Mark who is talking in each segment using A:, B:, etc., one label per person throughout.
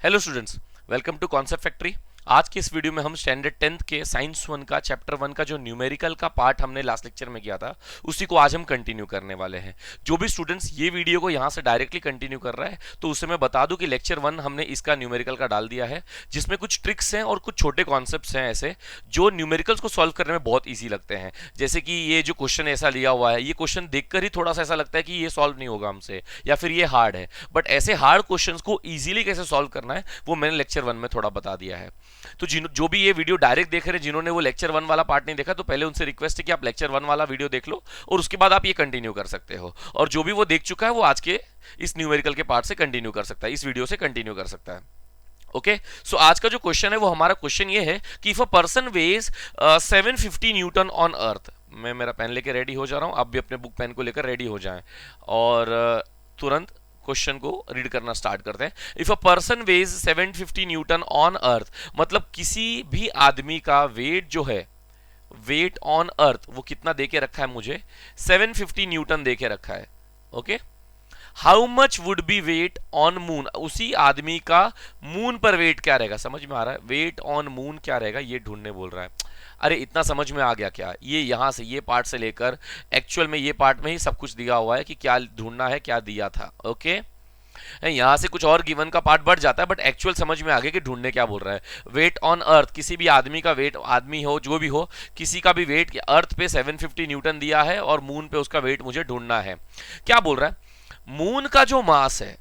A: Hello students, welcome to concept factory. आज की इस वीडियो में हम स्टैंडर्ड 10th के साइंस 1 का चैप्टर 1 का जो न्यूमेरिकल का पार्ट हमने लास्ट लेक्चर में किया था उसी को आज हम कंटिन्यू करने वाले हैं। जो भी स्टूडेंट्स ये वीडियो को यहाँ से डायरेक्टली कंटिन्यू कर रहा है तो उससे मैं बता दूं कि लेक्चर 1 हमने इसका न्यूमेरिकल का डाल दिया है, जिसमें कुछ ट्रिक्स हैं और कुछ छोटे कॉन्सेप्ट्स हैं ऐसे जो न्यूमेरिकल्स को सॉल्व करने में बहुत ईजी लगते हैं। जैसे कि ये जो क्वेश्चन ऐसा लिया हुआ है, ये क्वेश्चन देखकर ही थोड़ा सा ऐसा लगता है कि ये सॉल्व नहीं होगा हमसे या फिर ये हार्ड है, बट ऐसे हार्ड क्वेश्चंस को इजीली कैसे सॉल्व करना है वो मैंने लेक्चर 1 में थोड़ा बता दिया है। तो जो भी ये वीडियो डायरेक्ट देख रहे हैं, जिन्होंने वो लेक्चर 1 वाला पार्ट नहीं देखा, तो पहले उनसे रिक्वेस्ट है कि आप लेक्चर 1 वाला वीडियो देख लो और उसके बाद आप ये कंटिन्यू कर सकते हो। और जो भी वो देख चुका है वो आज के इस न्यूमेरिकल के पार्ट से कंटिन्यू कर सकता है, इस वीडियो से कंटिन्यू कर सकता है। ओके, सो आज का जो क्वेश्चन है वो हमारा क्वेश्चन ये है कि if a person weighs 750 newton on earth. मैं मेरा पेन लेकर रेडी हो जा रहा हूं, आप भी अपने बुक पेन को लेकर रेडी हो जाएं और तुरंत क्वेश्चन को रीड करना स्टार्ट करते हैं। If a person weighs 750 newton on earth, मतलब किसी भी आदमी का वेट जो है, वेट ऑन अर्थ वो कितना देके रखा है मुझे, 750 न्यूटन देके रखा है। Okay, how much would be weight on moon, उसी आदमी का मून पर वेट क्या रहेगा। समझ में आ रहा है, वेट ऑन मून क्या रहेगा ये ढूंढने बोल रहा है। अरे इतना समझ में आ गया क्या, ये यहां से ये पार्ट से लेकर एक्चुअल में ये पार्ट में ही सब कुछ दिया हुआ है कि क्या ढूंढना है, क्या दिया था। ओके, यहां से कुछ और गिवन का पार्ट बढ़ जाता है, बट एक्चुअल समझ में आ गया कि ढूंढने क्या बोल रहा है। वेट ऑन अर्थ, किसी भी आदमी का वेट, आदमी हो जो भी हो, किसी का भी वेट अर्थ पे 750 न्यूटन दिया है और मून पे उसका वेट मुझे ढूंढना है। क्या बोल रहा है, मून का जो मास है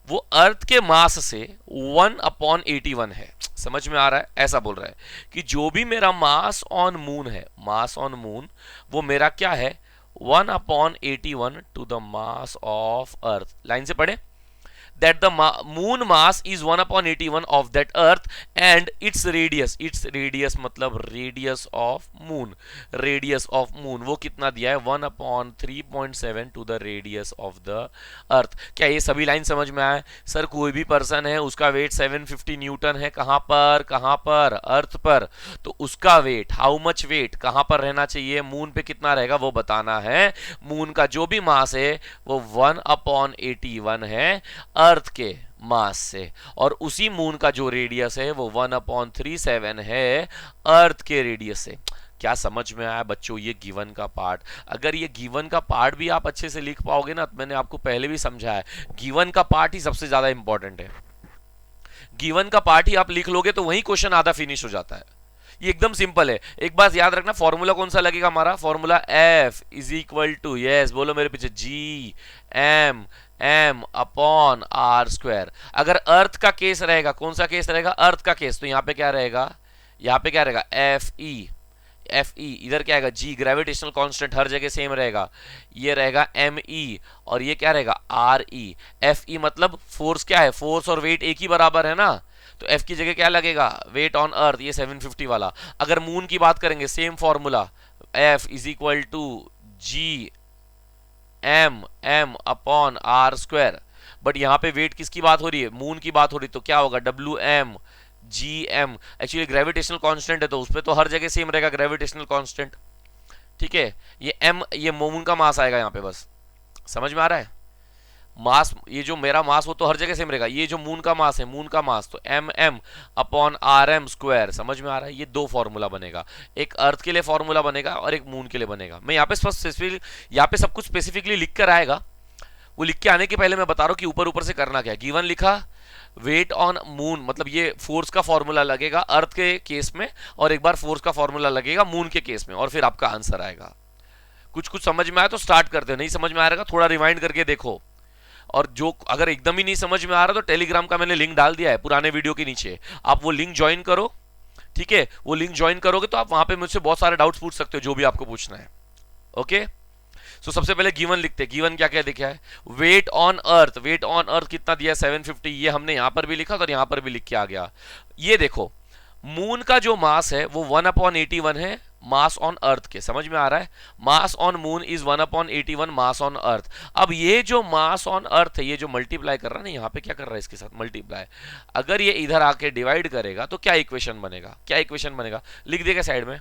A: वो अर्थ के मास से 1/81 है। समझ में आ रहा है, ऐसा बोल रहा है कि जो भी मेरा मास ऑन मून है, मास ऑन मून वो मेरा क्या है, 1/81 to the mass of earth. Line से पढ़े, that the moon mass is 1/81 of that earth and its radius मतलब radius of moon वो कितना दिया है, 1/3.7 to the radius of the earth। क्या ये सभी लाइन समझ में आए? सर कोई भी पर्सन है उसका वेट 750 न्यूटन है, कहां पर अर्थ पर, तो उसका वेट, हाउ मच वेट कहां पर रहना चाहिए, मून पे कितना रहेगा वो बताना है। मून का जो भी मास है वो 1/81 है अर्थ के मास से, और उसी मून का जो रेडियस है वो 1/37 है अर्थ के रेडियस से। क्या समझ में आया बच्चों ये गिवन का पार्ट? अगर ये गिवन का पार्ट भी आप अच्छे से लिख पाओगे ना, तो मैंने आपको पहले भी समझाया, गिवन का पार्ट ही सबसे ज्यादा इंपॉर्टेंट है। गिवन का पार्ट ही आप लिख लोगे तो वही क्वेश्चन आधा फिनिश हो जाता है। ये एकदम सिंपल है। एक बात याद रखना, फॉर्मूला कौन सा लगेगा हमारा, formula F is equal to, yes बोलो मेरे पीछे, G M M upon R square. अगर अर्थ का केस रहेगा, कौन सा केस रहेगा, अर्थ का केस, तो यहाँ पे क्या रहेगा, यहाँ पे क्या रहेगा, एफ ई, इधर क्या आएगा, जी, ग्रेविटेशनल कांस्टेंट हर जगह सेम रहेगा, ये रहेगा एम ई, और ये क्या रहेगा, आर ई। एफ ई मतलब फोर्स, क्या है, फोर्स और वेट एक ही बराबर है ना, तो एफ की जगह क्या लगेगा, वेट ऑन अर्थ, ये 750 वाला। अगर मून की बात करेंगे, same formula, F is equal to G M M upon R square, but यहां पे वेट किसकी बात हो रही है, मून की बात हो रही है, तो क्या होगा, W M G M. Actually gravitational constant है तो उस पर तो हर जगह सेम रहेगा ग्रेविटेशनल कांस्टेंट। ठीक है, ये एम, ये मून का मास आएगा यहाँ पे, बस समझ में आ रहा है, मास, ये जो मेरा मास वो तो हर जगह सेम रहेगा, ये जो मून का मास है, मून का मास तो M M upon R M square. समझ में आ रहा है, ये दो फॉर्मूला बनेगा, एक अर्थ के लिए फॉर्मूला बनेगा और एक मून के लिए बनेगा। मैं यहाँ पे स्पेसिफिक, यहाँ पे सब कुछ स्पेसिफिकली लिख कर आएगा, वो लिख के आने के पहले मैं बता रहा हूँ कि ऊपर ऊपर से करना क्या। गिवन लिखा, वेट ऑन मून मतलब ये फोर्स का फॉर्मूला लगेगा अर्थ के केस में, और एक बार फोर्स का फॉर्मूला लगेगा मून के केस में, और फिर आपका आंसर आएगा। कुछ कुछ समझ में आया तो स्टार्ट करते हो, नहीं समझ में आएगा थोड़ा रिवाइंड करके देखो। और जो अगर एकदम ही नहीं समझ में आ रहा तो टेलीग्राम का मैंने लिंक डाल दिया है पुराने वीडियो के नीचे, आप वो लिंक ज्वाइन करो। ठीक है, वो लिंक ज्वाइन करोगे तो आप वहां पे मुझसे बहुत सारे डाउट्स पूछ सकते हो, जो भी आपको पूछना है। ओके, सो सबसे पहले गिवन लिखते हैं। गिवन क्या क्या दिखा है, weight on earth, weight on earth कितना दिया है, 750, ये हमने यहां पर भी लिखा और यहां पर भी लिख के आ गया। ये देखो, मून का जो मास है वो 1/81 है मास ऑन अर्थ के। समझ में आ रहा है, mass on moon is 1/81 mass on अर्थ। अब ये जो मास ऑन अर्थ है, ये जो मल्टीप्लाई कर रहा है ना, यहाँ पे क्या कर रहा है इसके साथ मल्टीप्लाई, अगर ये इधर आके डिवाइड करेगा तो क्या इक्वेशन बनेगा, क्या इक्वेशन बनेगा, लिख देगा साइड में,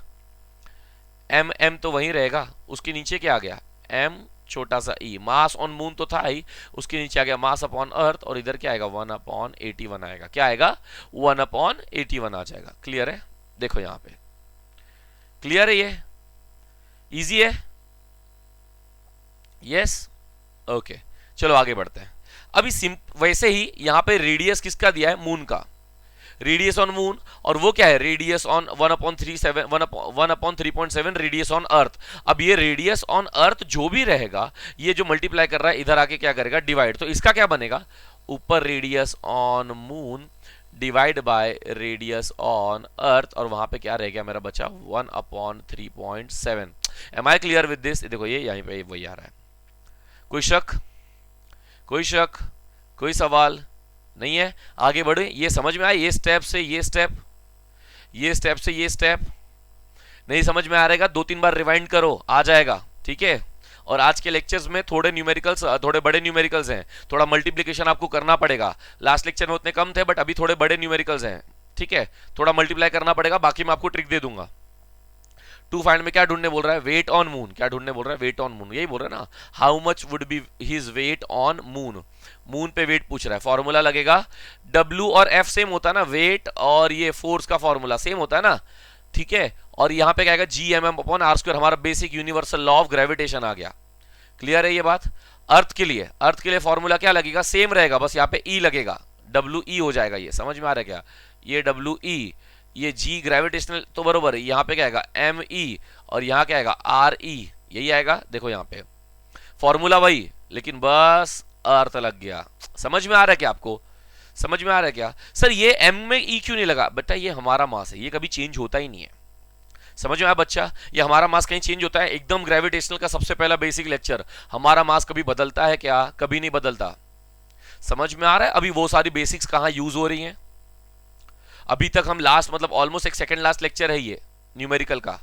A: एम एम तो वहीं रहेगा, उसके नीचे क्या आ गया, एम छोटा सा ई, मास ऑन मून तो था ही, उसके नीचे आ गया मास अपॉन अर्थ, और इधर क्या आएगा 1/81 आएगा, क्या आएगा 1/81 आ जाएगा। क्लियर है? देखो यहां पे क्लियर है, ये इजी है। यस, ओके, चलो आगे बढ़ते हैं। अभी वैसे ही यहां पे रेडियस किसका दिया है, मून का, रेडियस ऑन मून, और वो क्या है, रेडियस ऑन 1/3.7 रेडियस ऑन अर्थ। अब ये रेडियस ऑन अर्थ जो भी रहेगा, ये जो मल्टीप्लाई कर रहा है इधर आके क्या करेगा, डिवाइड। तो इसका क्या बनेगा, ऊपर radius on moon divide by radius on earth, और वहां पे क्या रह गया मेरा बचा 1/3.7। Am I clear with this? देखो ये यहीं पे वही आ रहा है। कोई शक, कोई शक, कोई सवाल नहीं है? आगे बढ़े, ये समझ में आया, ये स्टेप से ये स्टेप, ये स्टेप से ये स्टेप। नहीं समझ में आ रहेगा, 2-3 बार रिवाइंड करो, आ जाएगा, ठीक है। और आज के लेक्चर्स में थोड़े न्यूमेरिकल्स, थोड़े बड़े न्यूमेरिकल्स हैं, थोड़ा मल्टीप्लिकेशन आपको करना पड़ेगा। लास्ट लेक्चर में उतने कम थे, बट अभी थोड़े बड़े न्यूमेरिकल्स हैं, ठीक है, थोड़ा मल्टीप्लाई करना पड़ेगा। बाकी मैं आपको ट्रिक दे दूंगा। टू फाइंड में क्या ढूंढने बोल रहा है, वेट ऑन मून, क्या ढूंढने बोल रहा है, वेट ऑन मून, यही बोल रहा है ना, how much would be his weight on moon. Moon पे वेट पूछ रहा है, फॉर्मूला लगेगा, W और F सेम होता है ना, वेट और ये फोर्स का फॉर्मूला सेम होता है ना, ठीक है। और यहां पे क्या आएगा, G/m/r², हमारा basic universal law of gravitation आ गया। क्लियर है ये बात? अर्थ के लिए, अर्थ के लिए फॉर्मूला क्या लगेगा, सेम रहेगा, बस यहाँ पे E लगेगा, WE हो जाएगा। ये समझ में आ रहा है क्या, ये WE, ये G ग्रेविटेशनल तो बरोबर है, यहाँ पे क्या आएगा ME, और यहाँ क्या आएगा RE, यही आएगा। देखो यहाँ पे फॉर्मूला वही, लेकिन बस अर्थ लग गया। समझ में आ रहा है क्या आपको, समझ में आ रहा है क्या? सर ये M में E क्यों नहीं लगा? बेटा ये हमारा मास है, ये कभी चेंज होता ही नहीं है। समझ में आया बच्चा? ये हमारा मास कहीं चेंज होता है? एकदम ग्रेविटेशनल का सबसे पहला बेसिक लेक्चर, हमारा मास कभी बदलता है क्या? कभी नहीं बदलता। समझ में आ रहा है? अभी वो सारी बेसिक्स कहां यूज हो रही हैं? अभी तक हम लास्ट मतलब ऑलमोस्ट एक सेकंड लास्ट लेक्चर है ये न्यूमेरिकल का,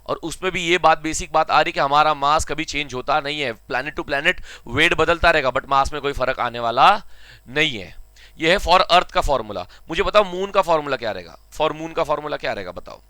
A: और उसमें भी ये बात बेसिक बात आ रही कि हमारा मास कभी चेंज होता नहीं है, प्लैनेट टू प्लैनेट वेट बदलता रहेगा, बट मास में कोई फर्क आने वाला नहीं है। ये है फॉर अर्थ का फॉर्मूला। मुझे बताओ मून का फॉर्मूला क्या रहेगा, फॉर मून का फॉर्मूला क्या रहेगा बताओ?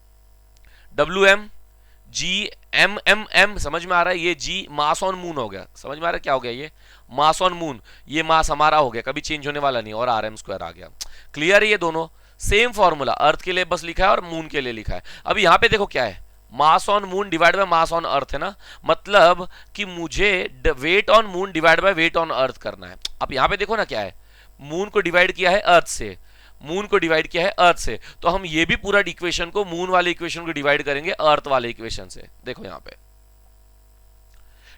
A: WM/G/m/m, समझ में आ रहा है? ये G मास ऑन मून हो गया, समझ में आ रहा है क्या हो गया, ये मास ऑन मून, ये मास हमारा हो गया, कभी चेंज होने वाला नहीं, और RM² आ गया। क्लियर है? ये दोनों सेम फॉर्मूला, अर्थ के लिए बस लिखा है और मून के लिए लिखा है। अब यहां पे देखो क्या है, mass on moon divide by mass on earth है ना, मतलब कि मुझे weight on moon divide by weight on earth करना है। अब यहां पे देखो ना क्या है, मून को डिवाइड किया है अर्थ से, मून को डिवाइड किया है अर्थ से, तो हम ये भी पूरा इक्वेशन को मून वाले इक्वेशन को डिवाइड करेंगे अर्थ वाले इक्वेशन से। देखो यहां पे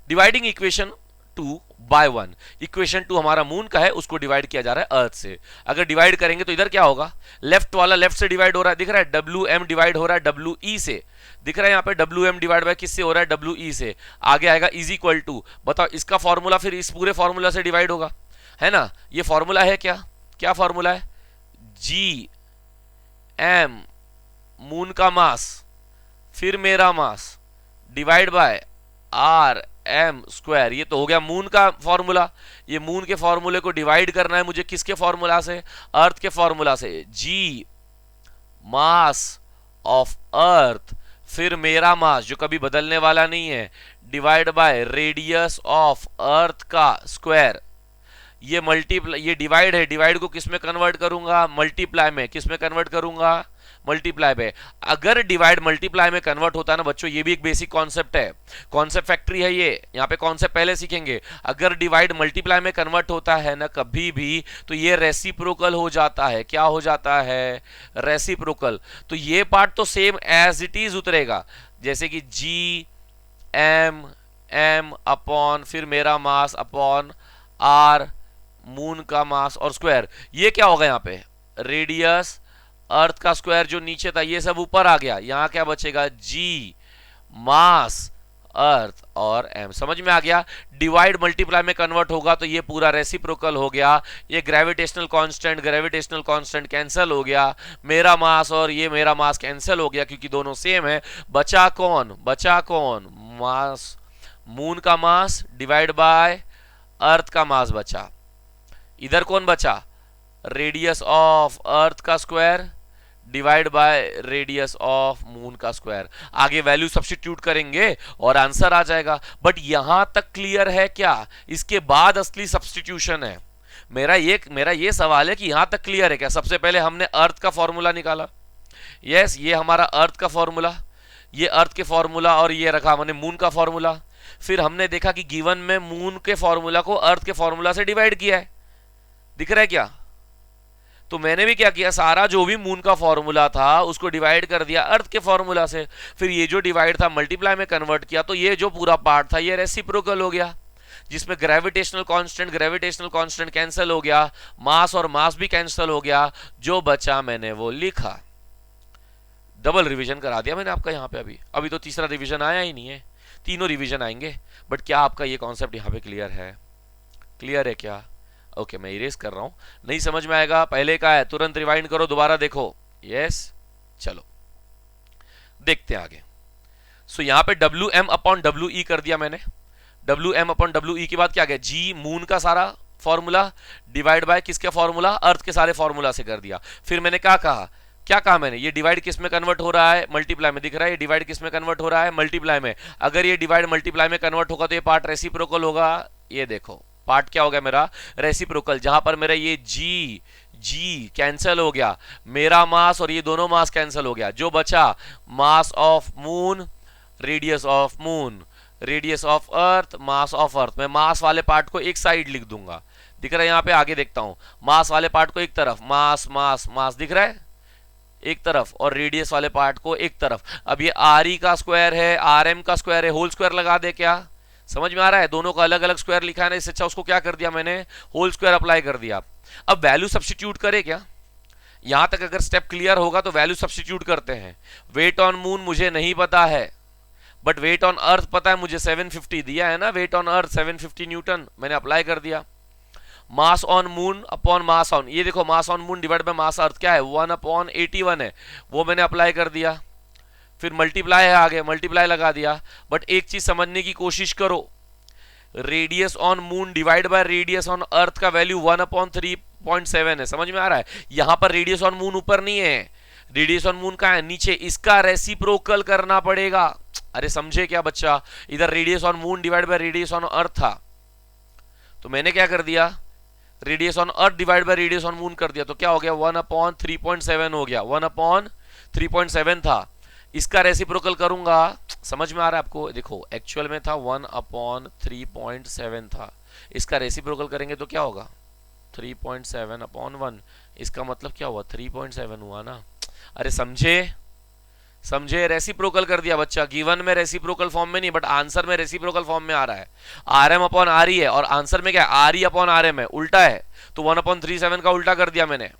A: डिवाइडिंग इक्वेशन 2 बाय 1, इक्वेशन 2 हमारा मून का है, उसको डिवाइड किया जा रहा है अर्थ से। अगर डिवाइड करेंगे तो इधर क्या होगा, लेफ्ट वाला लेफ्ट से डिवाइड हो रहा है, दिख रहा है, WM डिवाइड हो रहा है WE से, दिख रहा है यहाँ पे WM डिवाइड बाय किससे हो रहा है, WE से। आगे आएगा इज इक्वल टू, बताओ इसका फॉर्मूला फिर इस पूरे फॉर्मूला से डिवाइड होगा, है ना। ये फॉर्मूला है क्या, क्या फॉर्मूला है, G/m मून का मास फिर मेरा मास डिवाइड बाय RM², ये तो हो गया मून का फॉर्मूला। ये मून के फॉर्मूले को डिवाइड करना है मुझे किसके फॉर्मूला से, अर्थ के फॉर्मूला से, G मास ऑफ अर्थ फिर मेरा मास जो कभी बदलने वाला नहीं है, divide by radius of earth का स्क्वायर। ये मल्टीप्लाई, ये डिवाइड है, डिवाइड को किस में कन्वर्ट करूंगा, मल्टीप्लाई में। किस में कन्वर्ट करूंगा, मल्टीप्लाई पे। अगर डिवाइड मल्टीप्लाई में कन्वर्ट होता है ना बच्चों, ये भी एक बेसिक कॉन्सेप्ट है, कॉन्सेप्ट फैक्ट्री है ये, यहाँ पे कॉन्सेप्ट पहले सीखेंगे। अगर डिवाइड मल्टीप्लाई में कन्वर्ट होता है ना कभी भी, तो ये रेसिप्रोकल हो जाता है। क्या हो जाता है, रेसिप्रोकल। तो ये पार्ट तो सेम एज इट इज उतरेगा, जैसे कि G/m अपॉन फिर मेरा मास अपॉन R मून का मास और स्क्वायर। ये क्या होगा यहाँ पे, रेडियस अर्थ का स्क्वायर जो नीचे था ये सब ऊपर आ गया, यहां क्या बचेगा, G मास अर्थ और M। समझ में आ गया? डिवाइड मल्टीप्लाई में कन्वर्ट होगा तो ये पूरा रेसिप्रोकल हो गया। ये ग्रेविटेशनल कांस्टेंट कैंसिल हो गया, मेरा मास और ये मेरा मास कैंसिल हो गया क्योंकि दोनों सेम है। बचा कौन, बचा कौन, मास, मून का मास डिवाइड बाय अर्थ का मास बचा। इधर कौन बचा, रेडियस ऑफ अर्थ का square divide by radius of moon का स्क्वायर। आगे वैल्यू सब्स्टिट्यूट करेंगे और आंसर आ जाएगा। बट यहां तक क्लियर है क्या? इसके बाद असली सब्स्टिट्यूशन है। मेरा ये सवाल है कि यहां तक क्लियर है क्या? सबसे पहले हमने अर्थ का फॉर्मूला निकाला। यस, ये हमारा अर्थ का फॉर्मूला, ये अर्थ के फॉर्मूला, और ये रखा हमने मून का फॉर्मूला। फिर हमने देखा कि गिवन में मून के फॉर्मूला को अर्थ के फॉर्मूला से डिवाइड किया है। दिख रहा है क्या? तो मैंने भी क्या किया, सारा जो भी मून का फॉर्मूला था उसको डिवाइड कर दिया अर्थ के फॉर्मूला से। फिर ये जो डिवाइड था मल्टीप्लाई में कन्वर्ट किया, तो ये जो पूरा पार्ट था ये रेसिप्रोकल हो गया, जिसमें ग्रेविटेशनल कांस्टेंट कैंसिल हो गया, मास और मास भी कैंसिल हो गया। जो बचा मैंने वो लिखा। डबल रिवीजन करा दिया मैंने आपका यहाँ पे। अभी तो तीसरा रिवीजन आया ही नहीं है, तीनों रिवीजन आएंगे। बट क्या आपका ये कॉन्सेप्ट यहाँ पे क्लियर है? क्लियर है क्या? ओके, मैं इरेज कर रहा हूं। नहीं समझ में आएगा, पहले का है तुरंत रिवाइंड करो, दोबारा देखो। यस, चलो देखते हैं आगे। सो यहां पे WM अपॉन WE कर दिया मैंने। WM अपॉन WE के बाद क्या गया? G मून का सारा फॉर्मूला डिवाइड बाय किसके फॉर्मूला? अर्थ के सारे फॉर्मूला से कर दिया। फिर मैंने क्या कहा मैंने? ये डिवाइड किस में कन्वर्ट हो रहा है? मल्टीप्लाई में। दिख रहा है ये डिवाइड किस में कन्वर्ट हो रहा है? मल्टीप्लाई में। अगर ये डिवाइड मल्टीप्लाई में कन्वर्ट होगा तो ये पार्ट रेसिप्रोकल होगा। ये देखो पार्ट क्या हो गया मेरा? रेसिप्रोकल। जहां पर मेरा ये जी कैंसिल हो गया, मेरा मास और ये दोनों मास कैंसिल हो गया। जो बचा mass of moon, radius of moon, radius of earth, mass of अर्थ। मैं मास वाले पार्ट को एक साइड लिख दूंगा। दिख रहा है यहाँ पे? आगे देखता हूं। मास वाले पार्ट को एक तरफ, मास मास मास दिख रहा है एक तरफ, और रेडियस वाले पार्ट को एक तरफ। अब ये RE का स्क्वायर है, RM का स्क्वायर है, होल स्क्वायर लगा दे। क्या समझ में आ रहा है? दोनों का अलग अलग स्क्वायर लिखा है ना, इससे अच्छा उसको क्या कर दिया मैंने? होल स्क्वायर अप्लाई कर दिया। अब वैल्यू सब्स्टिट्यूट करे क्या? यहां तक अगर स्टेप क्लियर होगा तो वैल्यू सब्स्टिट्यूट करते हैं। वेट ऑन मून मुझे नहीं पता है, बट वेट ऑन अर्थ पता है मुझे। 750 दिया है ना वेट ऑन अर्थ, 750 न्यूटन मैंने अप्लाई कर दिया। Mass on moon upon mass on, ये देखो mass on moon divide by mass earth क्या है? 1/81 है, वो मैंने अप्लाई कर दिया। फिर मल्टीप्लाई है आगे, मल्टीप्लाई लगा दिया। बट एक चीज समझने की कोशिश करो, radius on moon divide by radius on अर्थ का वैल्यू 1/3.7 है। समझ में आ रहा है? यहां पर रेडियस ऑन मून ऊपर नहीं है, रेडियस ऑन मून का है नीचे। इसका रेसिप्रोकल करना पड़ेगा। अरे समझे क्या बच्चा? इधर radius on moon divide by radius on अर्थ था, तो मैंने क्या कर दिया? Radius on earth divide by radius on moon कर दिया। तो क्या हो गया? 1/3.7 हो गया। 1/3.7 था, इसका रेसिप्रोकल करूंगा। समझ में आ रहा है आपको? देखो एक्चुअल में था 1/3.7 था, इसका रेसिप्रोकल करेंगे तो क्या होगा? 3.7/1। इसका मतलब क्या हुआ? 3.7 हुआ ना। अरे समझे? रेसिप्रोकल कर दिया बच्चा। गिवन में रेसिप्रोकल फॉर्म में नहीं, बट आंसर में रेसिप्रोकल फॉर्म में आ रहा है। RM अपॉन RE है और आंसर में क्या है? RE अपॉन RM है, उल्टा है। तो 1/37 का उल्टा कर दिया मैंने,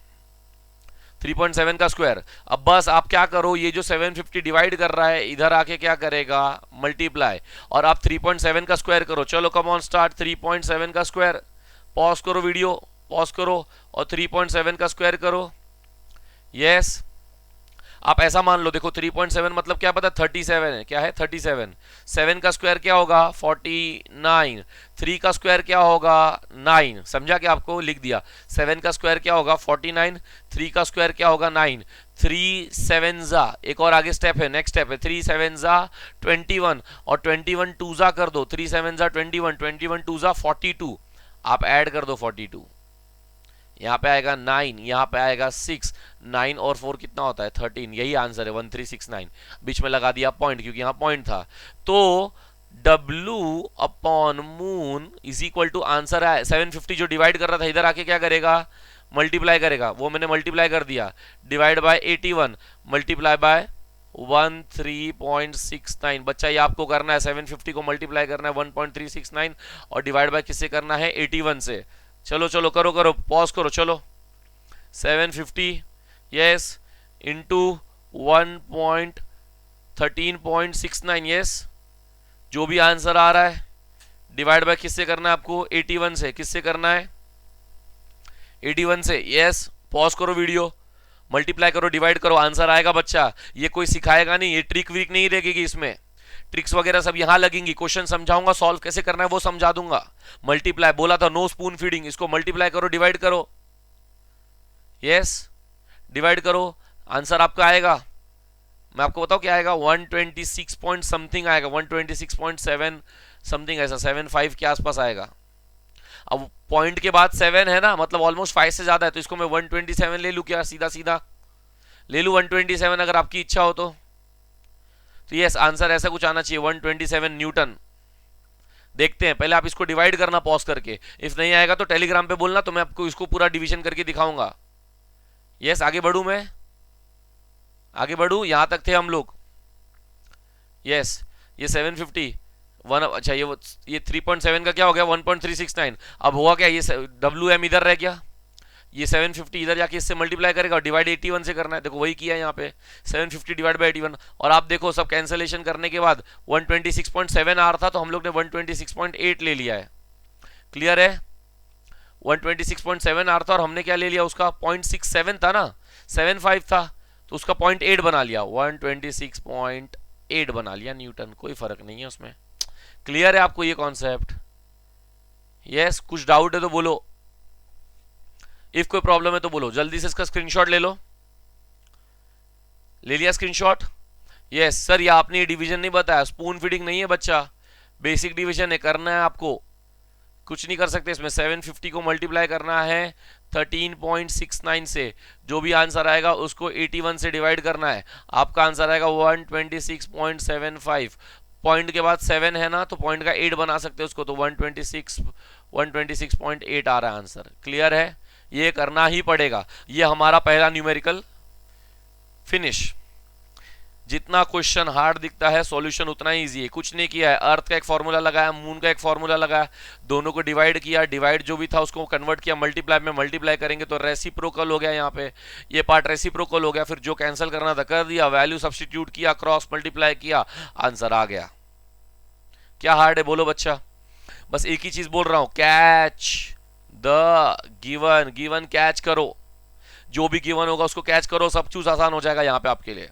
A: 3.7 का स्क्वायर। अब बस आप क्या करो, ये जो 750 डिवाइड कर रहा है इधर आके क्या करेगा? मल्टीप्लाई, और आप 3.7 का स्क्वायर करो। चलो कम ऑन स्टार्ट। 3.7 का स्क्वायर, पॉज करो वीडियो, पॉज करो और 3.7 का स्क्वायर करो। यस, आप ऐसा मान लो, देखो 3.7 मतलब क्या पता? 37 है। क्या है? 37। 7 का स्क्वायर क्या होगा? 49। 3 का स्क्वायर क्या होगा? 9। समझा क्या आपको? लिख दिया। 7 का स्क्वायर क्या होगा? 49। 3 का स्क्वायर क्या होगा? 9। 3 7 जा, एक और आगे स्टेप है, नेक्स्ट स्टेप है। 3 7 जा 21 और 21 2 जा कर दो। 3 7 जा 21, 21 2 जा 42। आप ऐड कर दो 42। यहाँ पे आएगा 9, यहाँ पे आएगा 6। 9 और 4 कितना होता है? 13। यही आंसर है 1369। बीच में लगा दिया पॉइंट क्योंकि यहाँ पॉइंट था। तो W upon moon is equal to answer है 750। जो डिवाइड कर रहा था इधर आके क्या करेगा? मल्टीप्लाई करेगा। वो मैंने मल्टीप्लाई कर दिया। Divide by 81 multiply by 13.69। बच्चा ये आपको करना है, 750 को मल्टीप्लाई करना है 1.369 और डिवाइड बाय किससे करना है? 81 से। चलो चलो करो, पॉज करो। चलो 750 यस इंटू 1.13.69 यस, जो भी आंसर आ रहा है डिवाइड बाय किससे करना है आपको? 81 से। किससे करना है? 81 से। यस, पॉज करो वीडियो, मल्टीप्लाई करो, डिवाइड करो, आंसर आएगा बच्चा। ये कोई सिखाएगा नहीं, ये ट्रिक वीक नहीं लगेगी इसमें। ट्रिक्स वगैरह सब यहां लगेंगी। क्वेश्चन समझाऊंगा, सॉल्व कैसे करना है वो समझा दूंगा। मल्टीप्लाई बोला था, नो स्पून फीडिंग। इसको मल्टीप्लाई करो, डिवाइड करो। यस, डिवाइड करो, आंसर आपका आएगा, मैं आपको बताऊं क्या आएगा, 126 पॉइंट समथिंग आएगा, 126.7 समथिंग, ऐसा 75 के आसपास आएगा। अब पॉइंट के बाद 7 है ना, मतलब ऑलमोस्ट 5 से ज्यादा है, तो इसको मैं 127 ले लूं क्या, सीधा सीधा ले लूं 127 अगर आपकी इच्छा हो तो यस आंसर ऐसा कुछ आना चाहिए 127 न्यूटन। देखते हैं, पहले आप इसको डिवाइड करना पॉज करके, इफ नहीं आएगा तो टेलीग्राम पे बोलना, तो मैं आपको इसको पूरा डिवीजन करके दिखाऊंगा। यस आगे बढ़ू, मैं आगे बढ़ू, यहां तक थे हम लोग। यस ये 750 वन, अच्छा ये 3.7 का क्या हो गया 1.369। अब हुआ क्या, ये WM इधर रह गया, ये 750 इधर जाके इससे मल्टीप्लाई करेगा और डिवाइड 81 से करना है। देखो वही किया यहाँ पे 750 डिवाइड बाई 81, और आप देखो सब कैंसलेशन करने के बाद 126.7 आ रहा था, तो हम लोग ने 126.8 ले लिया है। क्लियर है, 126.7 आ रहा था और हमने क्या ले लिया, उसका 0.67 था ना, 75 था, तो उसका 0.8 बना लिया, 126.8 बना लिया न्यूटन, कोई फर्क नहीं है उसमें। क्लियर है आपको ये कॉन्सेप्ट? यस कुछ डाउट है तो बोलो, इफ कोई प्रॉब्लम है तो बोलो, जल्दी से इसका स्क्रीनशॉट ले लो। ले लिया स्क्रीनशॉट? यस सर, ये आपने ये डिवीजन नहीं बताया, स्पून फीडिंग नहीं है बच्चा, बेसिक डिवीजन है, करना है आपको, कुछ नहीं कर सकते इसमें। 750 को मल्टीप्लाई करना है 13.69 से, जो भी आंसर आएगा उसको 81 से डिवाइड करना है, आपका आंसर आएगा 126.75। पॉइंट के बाद 7 है ना, तो पॉइंट का 8 बना सकते हैं उसको, तो 126.8 आ रहा है आंसर। क्लियर है, ये करना ही पड़ेगा। ये हमारा पहला न्यूमेरिकल फिनिश। जितना क्वेश्चन हार्ड दिखता है सॉल्यूशन उतना ही इजी है। कुछ नहीं किया है, अर्थ का एक फॉर्मूला लगाया, मून का एक फॉर्मूला लगाया, दोनों को डिवाइड किया, डिवाइड जो भी था उसको कन्वर्ट किया मल्टीप्लाई में, मल्टीप्लाई करेंगे तो रेसिप्रोकल हो गया, यहाँ पे ये पार्ट रेसिप्रोकल हो गया, फिर जो कैंसिल करना था कर दिया, वैल्यू सब्स्टिट्यूट किया, क्रॉस मल्टीप्लाई किया, आंसर आ गया। क्या हार्ड है बोलो बच्चा? बस एक ही चीज बोल रहा हूं, catch the given, given catch करो, जो भी गिवन होगा उसको कैच करो, सब चीज आसान हो जाएगा। यहाँ पे आपके लिए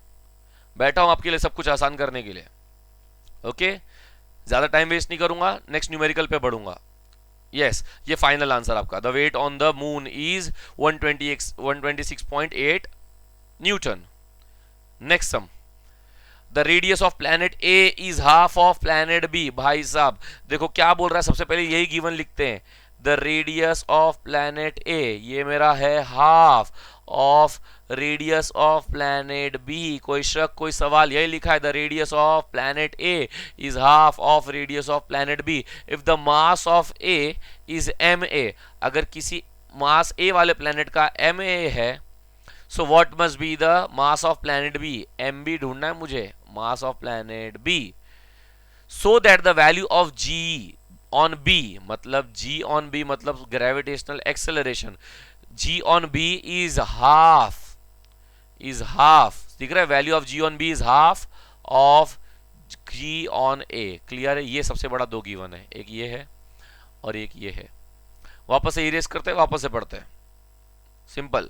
A: बैठा हूं, आपके लिए सब कुछ आसान करने के लिए। ओके, ज्यादा टाइम वेस्ट नहीं करूंगा, नेक्स्ट न्यूमेरिकल पे बढ़ूंगा। यस ये फाइनल आंसर आपका, the weight on the moon is 126.8 newton. Next sum, the radius of planet A is half of planet B. भाई साहब देखो क्या बोल रहा है, सबसे पहले यही गिवन लिखते हैं, the radius of planet A, ये मेरा है half of radius of planet B. कोई शक, कोई सवाल? यही लिखा है, the radius of planet A is half of radius of planet B if the mass of A is ma। अगर किसी मास ए वाले प्लैनेट का ma है, so what must be the mass of planet B? mb ढूंढना है मुझे, mass of planet B, so that the value of g on b, मतलब g on b मतलब gravitational acceleration, g on b is half, दिख रहा है, value of g on b is half of g on a। Clear है, ये सबसे बड़ा दो गिवन है, एक ये है और एक ये है। वापस से इरेज करते हैं, वापस से पढ़ते हैं, सिंपल।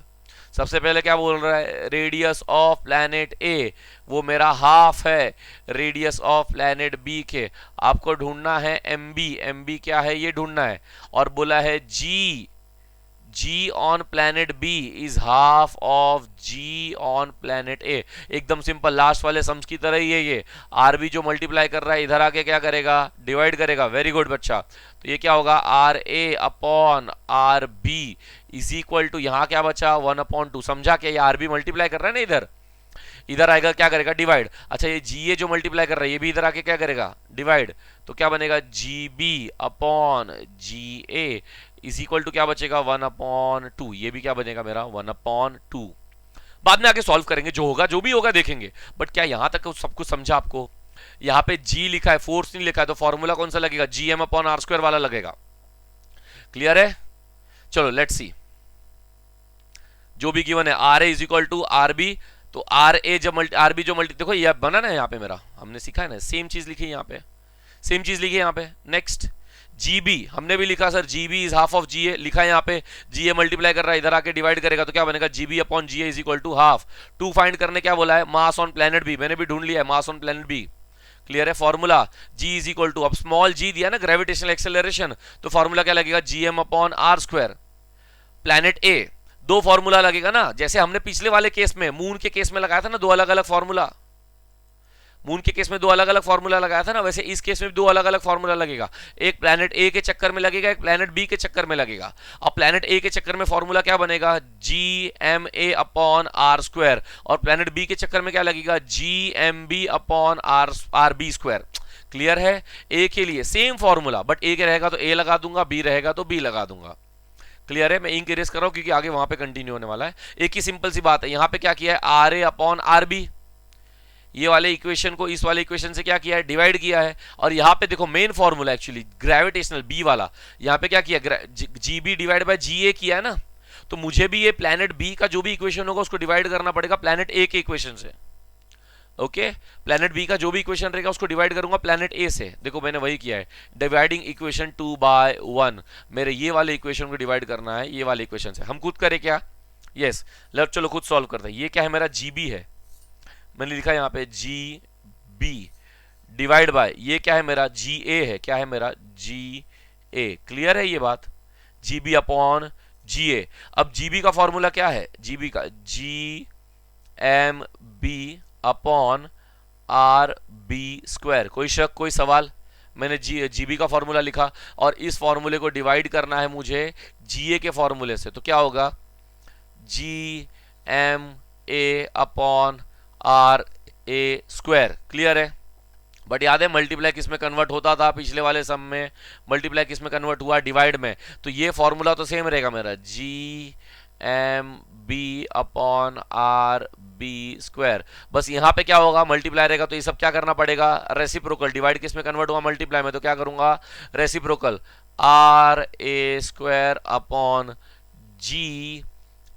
A: सबसे पहले क्या बोल रहा है, रेडियस ऑफ प्लैनेट ए वो मेरा हाफ है रेडियस ऑफ प्लैनेट बी के, आपको ढूंढना है एमबी क्या है ये ढूंढना है, और बोला है G on planet B is half of G on planet A. एकदम सिंपल, लास्ट वाले सम्स की तरह ही है ये। आर बी जो मल्टीप्लाई कर रहा है इधर आके क्या करेगा, डिवाइड करेगा। वेरी गुड बच्चा, तो ये क्या होगा, R A upon R B is equal to, यहां क्या बचा 1/2। समझा क्या, ये आर बी मल्टीप्लाई कर रहा है ना इधर, इधर आएगा क्या करेगा, डिवाइड। अच्छा ये जी ए जो मल्टीप्लाई कर रहा है ये भी इधर आके क्या करेगा, डिवाइड, तो क्या बनेगा G B upon G A is equal to क्या बचेगा 1/2। ये भी क्या बनेगा मेरा 1/2। बाद में आके सॉल्व करेंगे, जो होगा जो भी होगा देखेंगे। बट क्या यहां तक सब कुछ समझा आपको? यहां पे जी लिखा है, फोर्स नहीं लिखा है, तो फॉर्मूला कौन सा लगेगा, G M upon R square वाला लगेगा। क्लियर है, चलो लेट्स सी। जो भी गिवन है R A is equal to R B, तो आर ए जब आर बी जो मल्टी, देखो ये बना ना यहाँ पे, मेरा हमने सीखा है ना, सेम चीज लिखी है यहाँ पे, सेम चीज लिखी है यहाँ पे। नेक्स्ट जीबी हमने भी लिखा sir, GB is half of G A, लिखा है यहाँ पे, जी ए मल्टीप्लाई कर रहा है इधर आके डिवाइड करेगा, तो क्या बनेगा GB upon G A is equal to half. To find करने क्या बोला है, मास ऑन प्लैनेट बी, मैंने भी ढूंढ लिया है mass on planet B. Clear है, formula G is equal to, अब स्मॉल जी दिया ना ग्रेविटेशनल एक्सेलरेशन, तो फॉर्मूला क्या लगेगा, G M upon R square. Planet A दो फॉर्मूला लगेगा ना, जैसे हमने पिछले वाले केस में मून के केस में लगाया था ना दो अलग अलग फॉर्मूला, मून के केस में दो अलग अलग फॉर्मूला लगाया था ना, वैसे इस केस में भी दो अलग अलग फॉर्मूला लगेगा। एक प्लैनेट ए के चक्कर में लगेगा, एक प्लैनेट बी के चक्कर में लगेगा। अब प्लैनेट ए के चक्कर में फॉर्मूला क्या बनेगा, G M A upon R square, और प्लैनेट बी के चक्कर में क्या लगेगा, G M B upon R B square. Clear है? ए के लिए सेम फॉर्मूला, बट ए के रहेगा तो ए लगा दूंगा, बी रहेगा तो बी लगा दूंगा। क्लियर है? मैं इंक इरेज कर रहा हूं क्योंकि आगे वहां पे कंटिन्यू होने वाला है। एक ही सिंपल सी बात है, यहां पे क्या किया है, R A upon R B, ये वाले इक्वेशन को इस वाले इक्वेशन से क्या किया है, डिवाइड किया है। और यहाँ पे देखो main formula actually gravitational B वाला, यहाँ पे क्या किया, G B divide by G A किया है ना, तो मुझे भी ये प्लैनेट बी का जो भी इक्वेशन होगा उसको डिवाइड करना पड़ेगा प्लैनेट ए के इक्वेशन से। ओके, प्लैनेट बी का जो भी इक्वेशन रहेगा उसको डिवाइड करूंगा प्लैनेट ए से। देखो मैंने वही किया है, डिवाइडिंग इक्वेशन 2/1, मेरे ये वाले इक्वेशन को डिवाइड करना है ये वाले इक्वेशन से। हम खुद करें क्या, यस चलो खुद सॉल्व करते हैं। ये क्या है, मेरा जी बी है, मैंने लिखा यहाँ पे जी बी डिवाइड बाय ये क्या है मेरा, जी ए है, क्या है मेरा, जी ए। क्लियर है ये बात, जी बी अपॉन जी ए। अब जी बी का फॉर्मूला क्या है, जी बी का G M B upon R B square. कोई शक, कोई सवाल? मैंने जी बी का फॉर्मूला लिखा और इस फॉर्मूले को डिवाइड करना है मुझे जी ए के फॉर्मूले से, तो क्या होगा, G M A upon R A square. Clear है? बट याद है मल्टीप्लाई किस में कन्वर्ट होता था, पिछले वाले सम में मल्टीप्लाई किस में कन्वर्ट हुआ, डिवाइड में। तो ये फॉर्मूला तो सेम रहेगा मेरा, G M B upon R B square. बस यहाँ पे क्या होगा, मल्टीप्लाई रहेगा तो ये सब क्या करना पड़ेगा, रेसिप्रोकल। डिवाइड किस में कन्वर्ट हुआ, मल्टीप्लाई में, तो क्या करूंगा, reciprocal, R A square upon G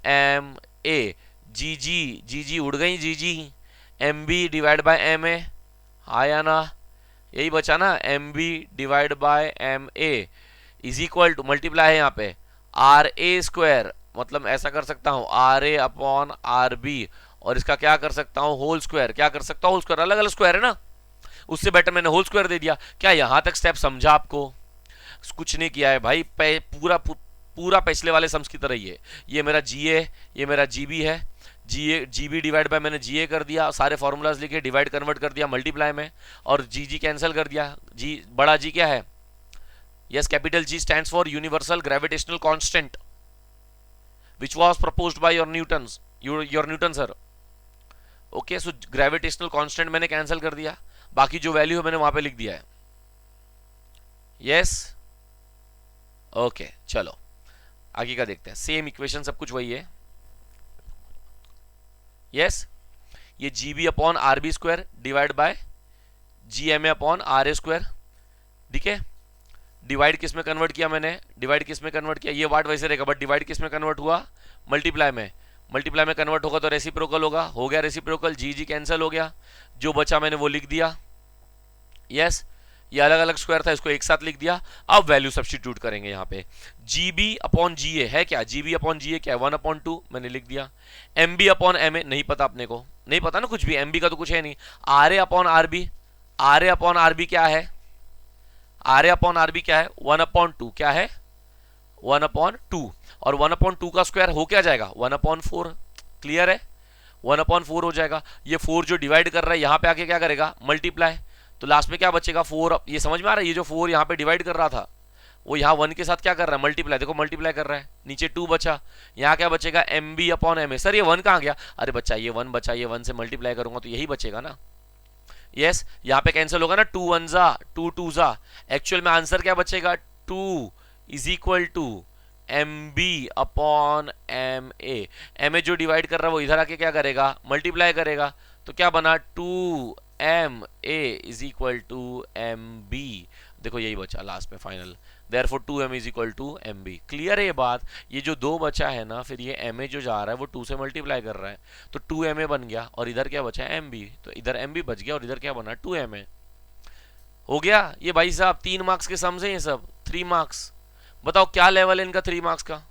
A: M A. G उड़ गई, G M B divide by M A, आया ना, यही बचा ना, M B divide by M A is equal to, multiply है यहाँ पे, आर ए स्क्वायर, मतलब ऐसा कर सकता हूँ R A upon R B, और इसका क्या कर सकता हूँ, होल स्क्वायर। क्या कर सकता हूँ, होल स्क्वायर, अलग अलग स्क्वायर है ना, उससे बेटर मैंने होल स्क्वायर दे दिया। क्या यहां तक स्टेप समझा आपको? कुछ नहीं किया है भाई, पूरा पिछले वाले सम्स की तरह ही है। ये मेरा जी ए, ये मेरा जी बी है, जी बी डिवाइड बाय मैंने जी ए कर दिया, सारे फॉर्मूलाज लिखे, डिवाइड कन्वर्ट कर दिया मल्टीप्लाई में, और जी कैंसिल कर दिया। जी बड़ा जी क्या है, yes capital G stands for universal gravitational constant which was proposed by your Newton sir. Okay, so gravitational constant मैंने कैंसिल कर दिया, बाकी जो वैल्यू है मैंने वहां पे लिख दिया है। यस ओके, चलो आगे का देखते हैं। सेम इक्वेशन सब कुछ वही है। यस ये G B upon R B square divide by G M A upon R A square, ठीक है। डिवाइड किस में कन्वर्ट किया मैंने, डिवाइड किस में कन्वर्ट किया, ये वाट वैसे रहेगा, बट डिवाइड किस में कन्वर्ट हुआ, मल्टीप्लाई में। मल्टीप्लाई में कन्वर्ट होगा तो रेसिप्रोकल होगा, हो गया रेसिप्रोकल, जी कैंसिल हो गया, जो बचा मैंने वो लिख दिया। यस ये अलग अलग स्क्वायर था, इसको एक साथ लिख दिया। अब वैल्यू सब्स्टिट्यूट करेंगे यहाँ पे, जी बी अपॉन जी ए है क्या, जी बी अपॉन जी ए क्या है, 1/2 मैंने लिख दिया। M B upon M A नहीं पता अपने को, नहीं पता ना कुछ भी, एम बी का तो कुछ है नहीं। R A upon R B, R A upon R B क्या है, R A upon R B क्या है, 1/2 क्या है, 1/2, और 1/2 का स्क्वायर हो क्या जाएगा, 1/4। क्लियर है, 1/4 हो जाएगा। ये 4 जो डिवाइड कर रहा है यहाँ पे आके क्या करेगा, मल्टीप्लाई, तो लास्ट में क्या बचेगा 4। ये समझ में आ रहा है, ये जो 4 यहाँ पे डिवाइड कर रहा था वो यहाँ 1 के साथ क्या कर रहा है, मल्टीप्लाई। देखो मल्टीप्लाई कर रहा है, नीचे 2 बचा, यहाँ क्या बचेगा, M B upon M A. Sir ये 1 कहाँ गया, अरे बच्चा ये 1 बचा, ये 1 से मल्टीप्लाई करूंगा तो यही बचेगा ना। यस यहाँ पे कैंसिल होगा ना, 2 1 जा 2 2 जा, एक्चुअल में आंसर क्या बचेगा, 2 is equal to M B upon M A. M A जो डिवाइड कर रहा है वो इधर आके क्या करेगा, मल्टीप्लाई करेगा, तो क्या बना, 2 M A is equal to M B. देखो यही बचा लास्ट में final, therefore 2m is equal to M B. Clear है ये बात। ये जो 2 बचा है ना, फिर ये एम ए जो जा रहा है वो 2 से मल्टीप्लाई कर रहा है, तो 2ma बन गया, और इधर क्या बचा, एम बी, तो इधर एम बी बच गया और इधर क्या बना, 2ma हो गया। ये भाई साहब 3 मार्क्स के सम्स हैं ये सब, 3 मार्क्स। बताओ क्या लेवल है इनका 3 मार्क्स का।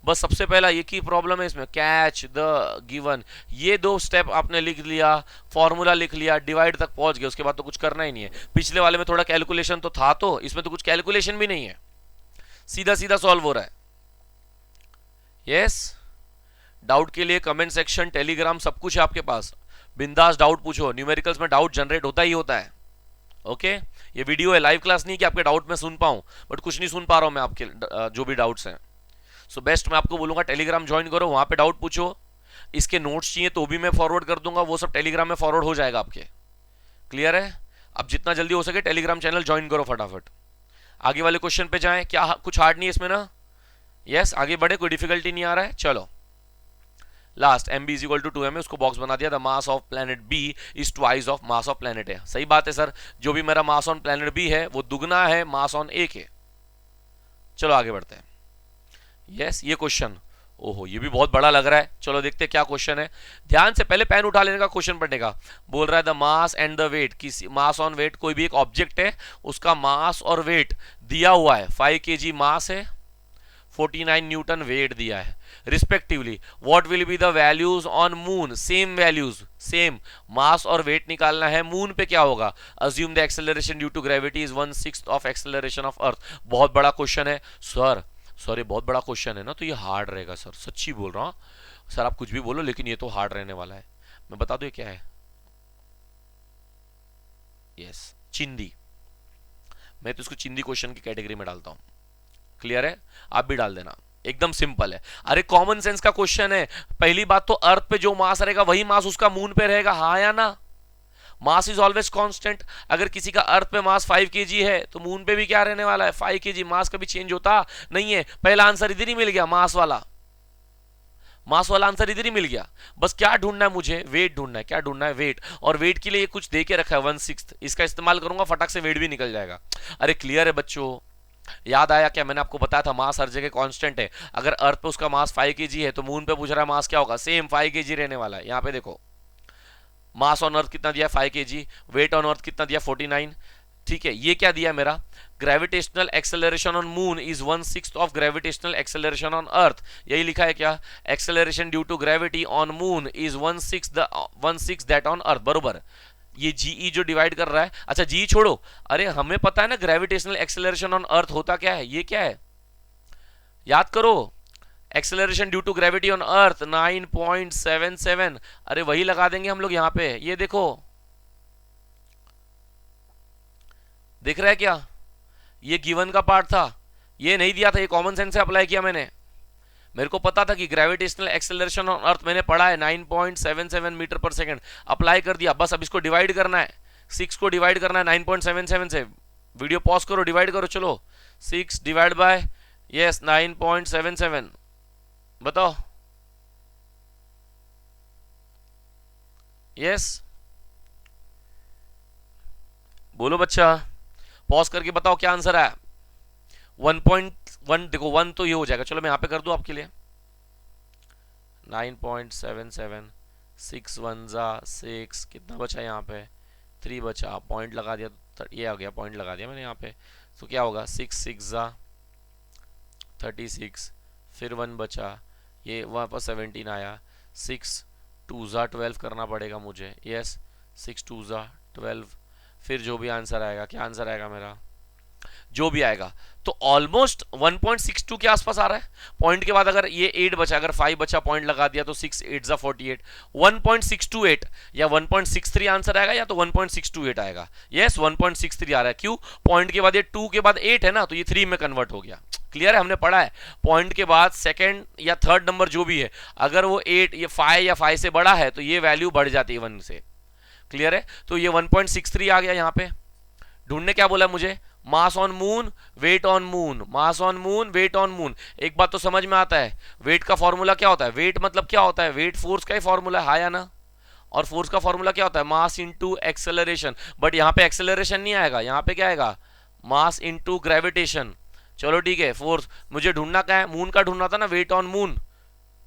A: बस सबसे पहला एक ही प्रॉब्लम है इसमें, कैच द गिवन। ये 2 स्टेप आपने लिख लिया, फॉर्मूला लिख लिया, डिवाइड तक पहुंच गए, उसके बाद तो कुछ करना ही नहीं है। पिछले वाले में थोड़ा कैलकुलेशन तो था, तो इसमें तो कुछ कैलकुलेशन भी नहीं है, सीधा सीधा सॉल्व हो रहा है। यस डाउट के लिए कमेंट सेक्शन, टेलीग्राम, सब कुछ है आपके पास, बिंदास डाउट पूछो। न्यूमेरिकल्स में डाउट जनरेट होता ही होता है। ओके ये वीडियो है, लाइव क्लास नहीं कि आपके डाउट में सुन पाऊं, बट कुछ नहीं सुन पा रहा हूं मैं आपके जो भी डाउट्स हैं। सो बेस्ट मैं आपको बोलूंगा टेलीग्राम ज्वाइन करो, वहां पे डाउट पूछो। इसके नोट्स चाहिए तो भी मैं फॉरवर्ड कर दूंगा, वो सब टेलीग्राम में फॉरवर्ड हो जाएगा आपके। क्लियर है? अब जितना जल्दी हो सके टेलीग्राम चैनल ज्वाइन करो फटाफट। आगे वाले क्वेश्चन पे जाएं, क्या कुछ हार्ड नहीं है इसमें ना? यस आगे बढ़े, कोई डिफिकल्टी नहीं आ रहा है। चलो last M B is equal to 2m है, उसको बॉक्स बना दिया। The mass of planet B is twice of mass of planet है। सही बात है सर, जो भी मेरा मास ऑन प्लेनेट बी है वो दुगना है मास ऑन ए के। चलो आगे बढ़ते हैं। यस ये क्वेश्चन, ओहो ये भी बहुत बड़ा लग रहा है। चलो देखते हैं क्या क्वेश्चन है। ध्यान से पहले पेन उठा लेने का, क्वेश्चन पढ़ने का। बोल रहा है the mass and the weight, किसी मास ऑन वेट, कोई भी एक ऑब्जेक्ट है उसका मास और वेट दिया हुआ है। 5 kg मास है, 49 न्यूटन वेट दिया है respectively. What will be the values on moon? Same values, same mass और वेट निकालना है। मून पे क्या होगा? Assume the acceleration due to gravity is 1/6 of acceleration of earth. बहुत बड़ा क्वेश्चन है सर, सॉरी बहुत बड़ा क्वेश्चन है ना, तो ये हार्ड रहेगा सर, सच्ची बोल रहा हूं सर, आप कुछ भी बोलो लेकिन ये तो हार्ड रहने वाला है। मैं बता दूं ये क्या है? यस चिंदी। मैं तो इसको चिंदी क्वेश्चन की कैटेगरी में डालता हूं। क्लियर है? आप भी डाल देना, एकदम सिंपल है। अरे कॉमन सेंस का क्वेश्चन है। पहली बात तो अर्थ पे जो मास रहेगा वही मास उसका मून पे रहेगा, हाँ या ना? Mass is always constant. अगर किसी का अर्थ पे मास 5 kg है तो मून पे भी क्या रहने वाला है? 5 kg। मास कभी चेंज होता नहीं है। पहला आंसर इधर ही मिल गया, मास वाला, मास वाला आंसर इधर ही मिल गया। बस क्या ढूंढना है मुझे? वेट ढूंढना है। क्या ढूंढना है? वेट। और वेट के लिए कुछ दे के रखा है 1/6, इसका इस्तेमाल करूंगा, फटाक से वेट भी निकल जाएगा। अरे क्लियर है बच्चों? याद आया क्या? मैंने आपको बताया था मास हर जगह कांस्टेंट है। अगर अर्थ पे उसका मास 5 kg है तो मून पे पूछ रहा है मास क्या होगा? सेम 5 kg रहने वाला है। यहाँ पे देखो मास ऑन अर्थ कितना दिया? 5 kg। वेट ऑन अर्थ कितना दिया? 49। ठीक है, ये क्या दिया मेरा? Gravitational acceleration on moon is 1/6 of gravitational acceleration on earth. यही लिखा है क्या? Acceleration due to gravity on moon is 1/6 that on earth. बरोबर। ये जीई जो डिवाइड कर रहा है, अच्छा जी छोड़ो, अरे हमें पता है ना ग्रेविटेशनल एक्सेलरेशन ऑन अर्थ होता क्या है? ये क्या है? याद करो, acceleration due to gravity on earth 9.77। अरे वही लगा देंगे हम लोग यहाँ पे। ये देखो दिख रहा है क्या? ये गिवन का पार्ट था, ये नहीं दिया था, ये कॉमन सेंस से अप्लाई किया मैंने। मेरे को पता था कि ग्रेविटेशनल एक्सेलरेशन ऑन अर्थ मैंने पढ़ा है 9.77 मीटर पर सेकंड, अप्लाई कर दिया। बस अब इसको डिवाइड करना है, 6 को डिवाइड करना है 9.77 से। वीडियो पॉज करो, डिवाइड करो, चलो 6 डिवाइड बाय यस 9.77, बताओ। यस बोलो बच्चा, पॉज करके बताओ क्या आंसर है। 1.1 देखो, 1 तो ये हो जाएगा, चलो मैं यहां पे कर दूं आपके लिए। 9.77, 6 1 जा 6, कितना बचा यहाँ पे? 3 बचा, पॉइंट लगा दिया तो ये आ गया, पॉइंट लगा दिया मैंने यहाँ पे। तो क्या होगा? 6 6 जा 36, फिर 1 बचा, ये वहाँ पर 17 आया। 6 2 जा 12 करना पड़ेगा मुझे। यस 6 2 जा 12, फिर जो भी आंसर आएगा, क्या आंसर आएगा मेरा? जो भी आएगा तो ऑलमोस्ट 1.62 के आसपास आ रहा है। पॉइंट के बाद अगर ये 8 बचा, अगर 5 बचा, पॉइंट लगा दिया तो 6 8 जा 48, 1.628 या 1.63 आंसर आएगा, या तो 1.628 आएगा। यस 1.63 आ रहा है। क्यों? पॉइंट के बाद ये 2 के बाद 8 है ना, तो ये 3 में कन्वर्ट हो गया। क्लियर है? हमने पढ़ा है पॉइंट के बाद सेकंड या थर्ड नंबर जो भी है, अगर वो 8 या 5 या 5 से बड़ा है तो ये वैल्यू बढ़ जाती है 1 से। क्लियर है? तो ये 1.63 आ गया। यहाँ पे ढूंढने क्या बोला मुझे? Mass on moon, weight on moon, mass on moon, weight on moon. एक बात तो समझ में आता है, वेट का फॉर्मूला क्या होता है? वेट मतलब क्या होता है? वेट फोर्स का ही फॉर्मूला है, हाँ या ना? और फोर्स का फॉर्मूला क्या होता है? Mass into acceleration. बट यहाँ पे एक्सेलरेशन नहीं आएगा, यहाँ पे क्या आएगा? Mass into gravitation. चलो ठीक है, फोर्स मुझे ढूंढना क्या है? मून का ढूंढना था ना, weight on moon,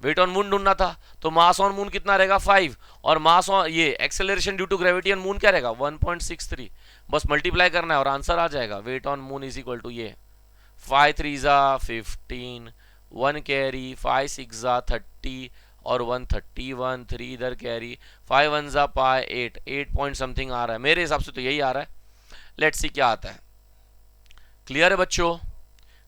A: weight on moon ढूंढना था। तो मास ऑन मून कितना रहेगा? 5, और मास ऑन ये acceleration due to gravity on moon क्या रहेगा? 1.63। बस मल्टीप्लाई करना है और आंसर आ जाएगा। Weight on moon is equal to ये 5 3 जा 15, 1 कैरी, 5 6 जा 30 और 1 31, 3 इधर कैरी, 5 1 जा पाए 8 पॉइंट समथिंग आ रहा है। मेरे हिसाब से तो यही आ रहा है। लेट्स सी क्या आता है। क्लियर है बच्चों?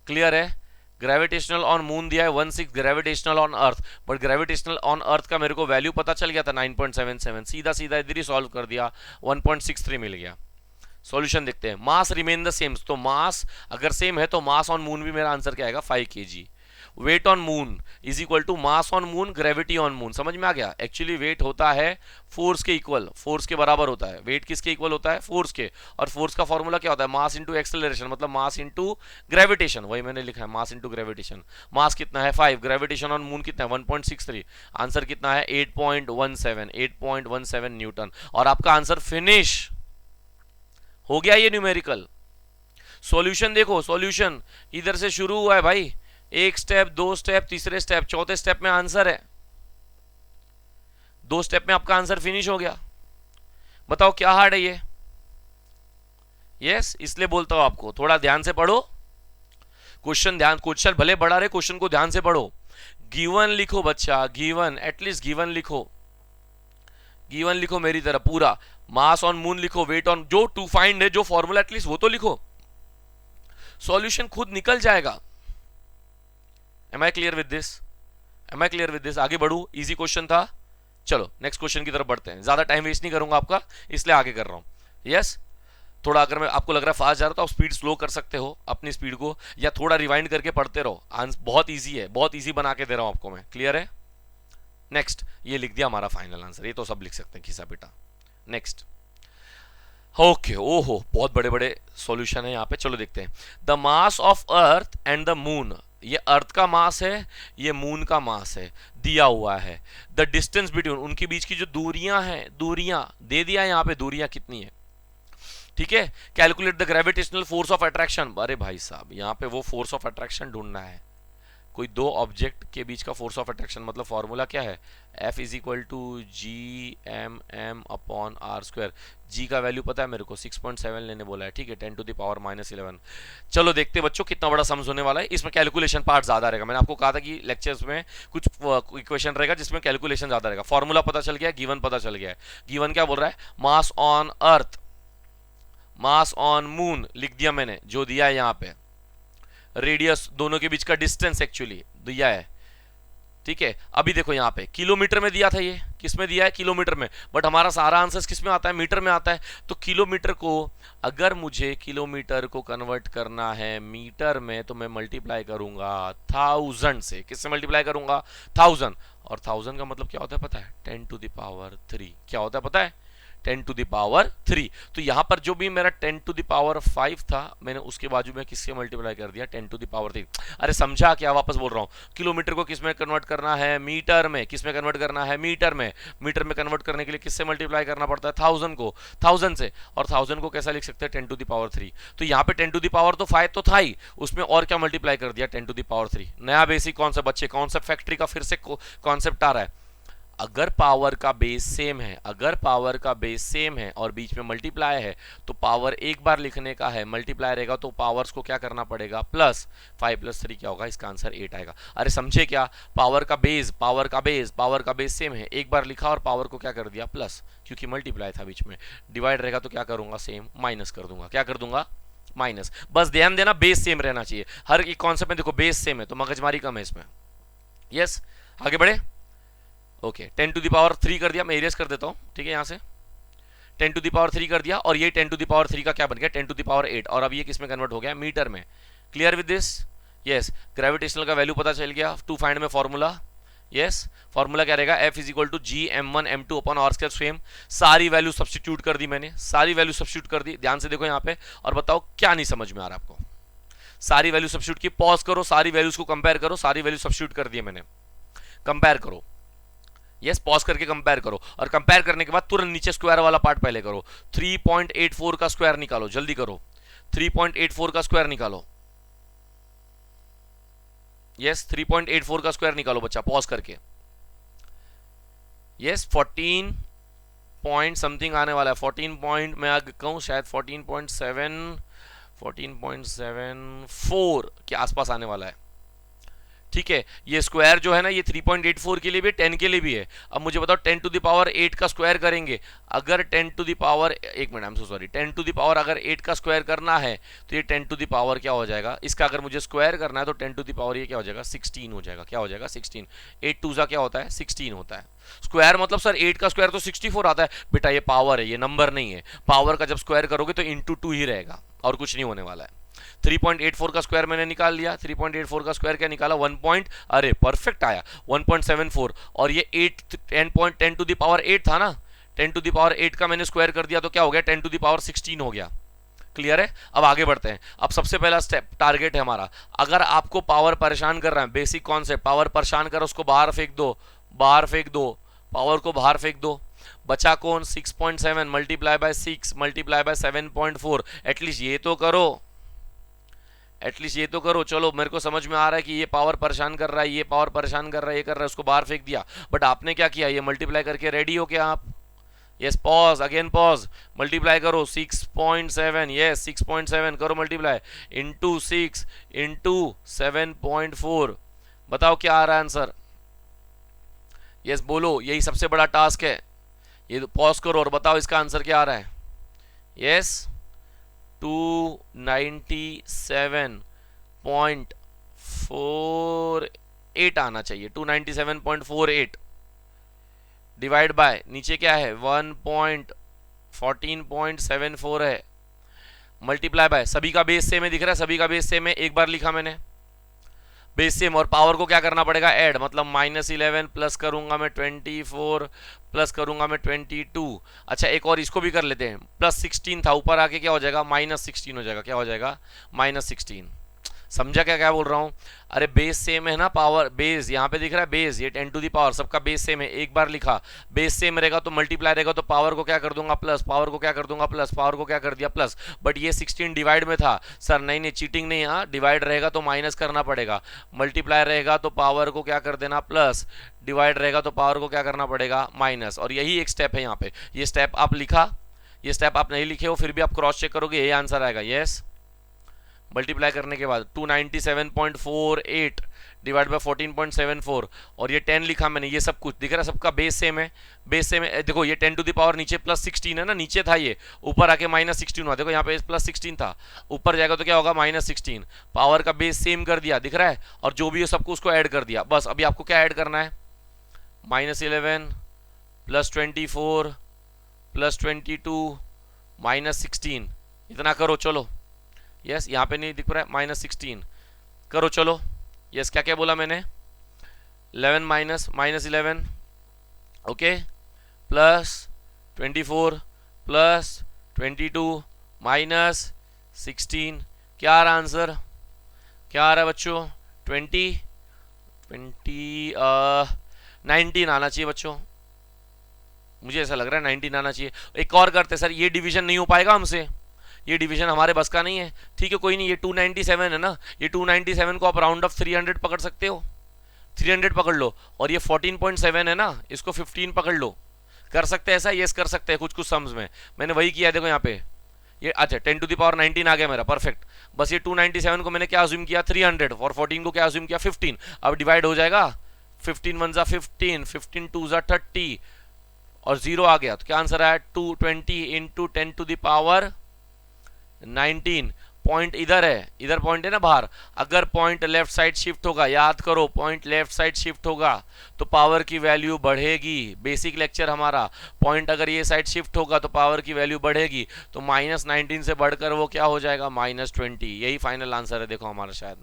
A: क्लियर है? ग्रेविटेशनल ऑन मून दिया है 1.6, gravitational on earth, but gravitational on earth का मेरे को वैल्यू पता चल गया था 9.77, सीधा सीधा इधर ही सॉल्व कर दिया, 1.63 मिल गया। सॉल्यूशन देखते हैं। मास रिमेन द सेम, तो मास अगर सेम है तो मास ऑन मून भी मेरा आंसर क्या आएगा 5 kg। Weight on moon is equal to mass on moon gravity on moon, समझ में आ गया। एक्चुअली वेट होता है फोर्स के इक्वल, फोर्स के बराबर होता है। वेट किसके इक्वल होता है? फोर्स के। और फोर्स का फॉर्मूला क्या होता है? मास इंटू एक्सेलरेशन, मतलब मास इंटू ग्रेविटेशन, वही मैंने लिखा है मास इंटू ग्रेविटेशन। मास कितना है 5, ग्रेविटेशन ऑन मून कितना है 1.63, आंसर कितना है 8.17 न्यूटन। और आपका आंसर फिनिश हो गया ये न्यूमेरिकल। सॉल्यूशन देखो, सॉल्यूशन इधर से शुरू हुआ है भाई, एक स्टेप, दो स्टेप, तीसरे स्टेप, चौथे स्टेप में आंसर है, 2 स्टेप में आपका आंसर फिनिश हो गया। बताओ क्या हार्ड है ये? यस, इसलिए बोलता हूं आपको थोड़ा ध्यान से पढ़ो क्वेश्चन, ध्यान, क्वेश्चन भले बड़ा रहे, क्वेश्चन को ध्यान से पढ़ो। गिवन लिखो बच्चा, गिवन, एटलीस्ट गिवन लिखो, गिवन लिखो मेरी तरह पूरा। मास ऑन मून लिखो, वेट ऑन, जो टू फाइंड है, जो फॉर्मूला एटलीस्ट वो तो लिखो, सॉल्यूशन खुद निकल जाएगा। Am I clear with this? Am I clear with this? आगे बढ़ू, इजी क्वेश्चन था। चलो नेक्स्ट क्वेश्चन की तरफ बढ़ते हैं, ज्यादा टाइम वेस्ट नहीं करूंगा आपका, इसलिए आगे कर रहा हूं। यस, थोड़ा अगर मैं आपको लग रहा है फास्ट जा रहा तो आप स्पीड स्लो कर सकते हो अपनी स्पीड को, या थोड़ा रिवाइंड करके पढ़ते रहो। आंसर बहुत इजी है, बहुत इजी बना के दे रहा हूं आपको मैं। क्लियर है? नेक्स्ट, ये लिख दिया हमारा फाइनल आंसर, ये तो सब लिख सकते हैं खिसा पिटा। नेक्स्ट, ओके, ओहो बहुत बड़े बड़े सॉल्यूशन है यहाँ पे। चलो देखते हैं। The mass of earth and the moon, ये अर्थ का मास है, ये मून का मास है, दिया हुआ है। द डिस्टेंस बिटवीन, उनके बीच की जो दूरियां हैं, दूरियां दे दिया है यहाँ पे, दूरियां कितनी है, ठीक है। Calculate the gravitational force of attraction, अरे भाई साहब यहाँ पे वो फोर्स ऑफ अट्रैक्शन ढूंढना है, कोई दो ऑब्जेक्ट के बीच का फोर्स ऑफ अट्रैक्शन, मतलब फॉर्मूला क्या है? F is equal to G M M upon R square. G का वैल्यू पता है मेरे को 6.7 लेने बोला है, ठीक है, 10 टू द पावर -11। चलो देखते हैं बच्चों कितना बड़ा सम्स होने वाला है। इसमें कैलकुलेशन पार्ट ज्यादा रहेगा, मैंने आपको कहा था कि लेक्चर्स में कुछ इक्वेशन रहेगा जिसमें कैलकुलेशन ज्यादा रहेगा। फॉर्मूला पता चल गया, गिवन पता चल गया है। गिवन क्या बोल रहा है? Mass on earth, mass on moon लिख दिया मैंने, जो दिया है यहाँ पे। रेडियस, दोनों के बीच का डिस्टेंस एक्चुअली दिया है, ठीक है। अभी देखो यहाँ पे किलोमीटर में दिया था, ये किस में दिया है? किलोमीटर में, बट हमारा सारा आंसर किस में आता है? मीटर में आता है। तो किलोमीटर को, अगर मुझे किलोमीटर को कन्वर्ट करना है मीटर में, तो मैं मल्टीप्लाई करूंगा 1000 से। किससे मल्टीप्लाई करूंगा? 1000। और 1000 का मतलब क्या होता है पता है? 10 टू द पावर 3। क्या होता है पता है? 10 टू द पावर 3। तो यहां पर जो भी मेरा 10 टू द पावर 5 था, मैंने उसके बाजू में किससे मल्टीप्लाई कर दिया? 10 टू द पावर 3। अरे समझा क्या? वापस बोल रहा हूं, किलोमीटर को किस में कन्वर्ट करना है? मीटर में। किस में कन्वर्ट करना है? मीटर में। मीटर में कन्वर्ट करने के लिए किससे मल्टीप्लाई करना पड़ता है? 1000 को, 1000 से। और 1000 को कैसा लिख सकते हैं? 10 टू द पावर 3। तो यहाँ पे 10 टू द पावर तो 5 तो था ही, उसमें और क्या मल्टीप्लाई कर दिया? 10 टू द पावर 3। नया बेसिक कॉन्सेप्ट बच्चे, कॉन्सेप्ट फैक्ट्री का फिर से कॉन्सेप्ट आ रहा है। अगर पावर का बेस सेम है, अगर पावर का बेस सेम है और बीच में मल्टीप्लाई है, तो पावर एक बार लिखने का है, मल्टीप्लाई रहेगा तो पावर्स को क्या करना पड़ेगा? प्लस। 5 + 3 क्या होगा? इसका आंसर 8 आएगा। अरे समझे क्या? पावर का बेस, पावर का बेस, पावर का बेस सेम है, एक बार लिखा और पावर को क्या कर दिया? प्लस, क्योंकि मल्टीप्लाई था बीच में। डिवाइड रहेगा तो क्या करूंगा? सेम, माइनस कर दूंगा। क्या कर दूंगा? माइनस। बस ध्यान देना, बेस सेम रहना चाहिए हर एक कॉन्सेप्ट में। देखो बेस सेम है तो मगजमारी कम है इसमें। यस, आगे बढ़े। ओके, 10 टू द पावर 3 कर दिया, मैं एरियस कर देता हूं, ठीक है। यहां से 10 टू द पावर 3 कर दिया, और ये 10 टू द पावर 3 का क्या बन गया? 10 टू द पावर 8। और अब ये किस में कन्वर्ट हो गया? मीटर में। Clear with this? Yes, gravitational का वैल्यू पता चल गया। टू फाइंड में फॉर्मूला, यस, फॉर्मूला क्या रहेगा? F is equal to G m1 m2 upon R square. Same, सारी वैल्यू सब्स्टिट्यूट कर दी मैंने, सारी वैल्यू सब्स्टिट्यूट कर दी। ध्यान से देखो यहाँ पे, और बताओ क्या नहीं समझ में आ रहा आपको? सारी वैल्यू सब्स्टिट्यूट की, पॉज करो, सारी वैल्यूज को कंपेयर करो, सारी वैल्यू सब्स्टिट्यूट कर दिए मैंने, कंपेयर करो। यस, पॉज करके कंपेयर करो, और कंपेयर करने के बाद तुरंत नीचे स्क्वायर वाला पार्ट पहले करो। 3.84 का स्क्वायर निकालो, जल्दी करो, 3.84 का स्क्वायर निकालो। यस, 3.84 का स्क्वायर निकालो बच्चा, पॉज करके। यस, 14 पॉइंट समथिंग आने वाला है, 14 पॉइंट मैं आगे कहूं शायद 14.74 के आसपास आने वाला है, ठीक है, ये स्क्वायर जो है ना, ये 3.84 के लिए भी 10 के लिए भी है। अब मुझे बताओ 10 टू द पावर 8 का स्क्वायर करेंगे, अगर 10 टू द पावर, एक minute, I am so sorry, 10 to the power अगर 8 का स्क्वायर करना है तो ये 10 टू द पावर क्या हो जाएगा, इसका अगर मुझे स्क्वायर करना है तो 10 टू द पावर ये क्या हो जाएगा, 16 हो जाएगा। क्या हो जाएगा, 16। 8 टू ज़ा क्या होता है, 16 होता है। स्क्वायर मतलब सर 8 का स्क्वायर तो 64 आता है, बेटा ये पावर है, ये नंबर नहीं है। पावर का जब स्क्वायर करोगे तो इंटू 2 ही रहेगा और कुछ नहीं होने वाला है। 3.84 का स्क्वायर मैंने निकाल लिया, 3.84 का स्क्वायर क्या निकाला, 1 पॉइंट, अरे परफेक्ट आया 1.74। और ये 8 10 टू द पावर 8 था ना, 10 टू द पावर 8 का मैंने स्क्वायर कर दिया तो क्या हो गया, 10 टू द पावर 16 हो गया। क्लियर है। अब आगे बढ़ते हैं। अब सबसे पहला स्टेप टारगेट है हमारा, अगर आपको पावर परेशान कर रहा है, बेसिक कॉन्सेप्ट, पावर परेशान कर, उसको बाहर फेंक दो, बाहर फेंक दो, पावर को बाहर फेंक दो। बचा कौन, 6.7 multiply by 6 multiply by 7.4। At least ये तो करो, एटलीस्ट ये तो करो। चलो मेरे को समझ में आ रहा है कि ये पावर परेशान कर रहा है, ये पावर परेशान कर रहा है, ये कर रहा है, उसको बाहर फेंक दिया। बट आपने क्या किया, ये मल्टीप्लाई करके रेडी हो क्या आप? Yes, pause, again pause, multiply करो 6.7, यस 6.7 करो मल्टीप्लाई, इंटू 6 इंटू 7.4। बताओ क्या आ रहा है आंसर? यस बोलो, यही सबसे बड़ा टास्क है। ये पॉज करो और बताओ इसका आंसर क्या आ रहा है। यस 297.48 आना चाहिए, 297.48 डिवाइड बाय नीचे क्या है 1.14.74 है, मल्टीप्लाई बाय, सभी का बेस सेम है, दिख रहा है सभी का बेस सेम है, एक बार लिखा मैंने बेस सेम। और पावर को क्या करना पड़ेगा, ऐड, मतलब -11 प्लस करूंगा मैं 24 प्लस करूंगा मैं 22। अच्छा एक और इसको भी कर लेते हैं, +16 था, ऊपर आके क्या हो जाएगा, -16 हो जाएगा। क्या हो जाएगा, -16। समझा क्या क्या बोल रहा हूँ? अरे बेस सेम है ना, पावर बेस यहाँ पे दिख रहा है, बेस ये 10 टू दी पावर सबका बेस सेम है, एक बार लिखा। बेस सेम रहेगा तो मल्टीप्लाई रहेगा तो पावर को क्या कर दूंगा प्लस, पावर को क्या कर दूंगा प्लस, पावर को क्या कर दिया प्लस। बट ये 16 डिवाइड में था सर, नहीं नहीं चीटिंग नहीं, हाँ डिवाइड रहेगा तो माइनस करना पड़ेगा, मल्टीप्लाई रहेगा तो पावर को क्या कर देना प्लस, डिवाइड रहेगा तो पावर को क्या करना पड़ेगा माइनस। और यही एक स्टेप है यहाँ पे, ये स्टेप आप लिखा, ये स्टेप आप नहीं लिखे हो फिर भी आप क्रॉस चेक करोगे यही आंसर आएगा। यस, मल्टीप्लाई करने के बाद 297.48 डिवाइड बाय 14.74 और ये 10 लिखा मैंने, ये सब कुछ दिख रहा है, सबका बेस सेम है, बेस सेम है। देखो ये 10 टू द पावर नीचे +16 है ना, नीचे था ये, ऊपर आके -16 हुआ। देखो यहाँ पे +16 था, ऊपर जाएगा तो क्या होगा -16। पावर का बेस सेम कर दिया, दिख रहा है, और जो भी है सबको उसको ऐड कर दिया। बस अभी आपको क्या ऐड करना है, -11 +24 +22 -16, इतना करो। चलो यस, यहाँ पे नहीं दिख रहा है, -16 करो। चलो यस, क्या क्या बोला मैंने, 11 -11 ओके, +24 +22 -16। क्या आ रहा है आंसर, क्या आ रहा है बच्चों, 19 आना चाहिए बच्चों, मुझे ऐसा लग रहा है 19 आना चाहिए। एक और करते सर, ये डिवीजन नहीं हो पाएगा हमसे, ये डिवीजन हमारे बस का नहीं है। ठीक है कोई नहीं, ये 297 है ना, ये 297 को आप राउंड ऑफ 300 पकड़ सकते हो, 300 पकड़ लो। और ये 14.7 है ना, इसको 15 पकड़ लो। कर सकते हैं ऐसा, यस कर सकते हैं कुछ कुछ सम्स में, मैंने वही किया। देखो यहाँ पे ये, अच्छा 10 टू द पावर 19 आ गया मेरा, परफेक्ट। बस ये 297 को मैंने क्या अज्यूम किया 300 और 14 को क्या अज्यूम किया 15। अब डिवाइड हो जाएगा, 15 1 15, 15 2 30 और 0 आ गया, तो क्या आंसर आया 220 into 10 to the power 19। Point इधर है, इधर पॉइंट है ना बाहर, अगर पॉइंट लेफ्ट साइड शिफ्ट होगा, याद करो पॉइंट लेफ्ट साइड शिफ्ट होगा तो पावर की वैल्यू बढ़ेगी। बेसिक लेक्चर हमारा, पॉइंट अगर ये साइड शिफ्ट होगा तो पावर की वैल्यू बढ़ेगी, तो -19 से बढ़कर वो क्या हो जाएगा -20। यही फाइनल आंसर है। देखो हमारा शायद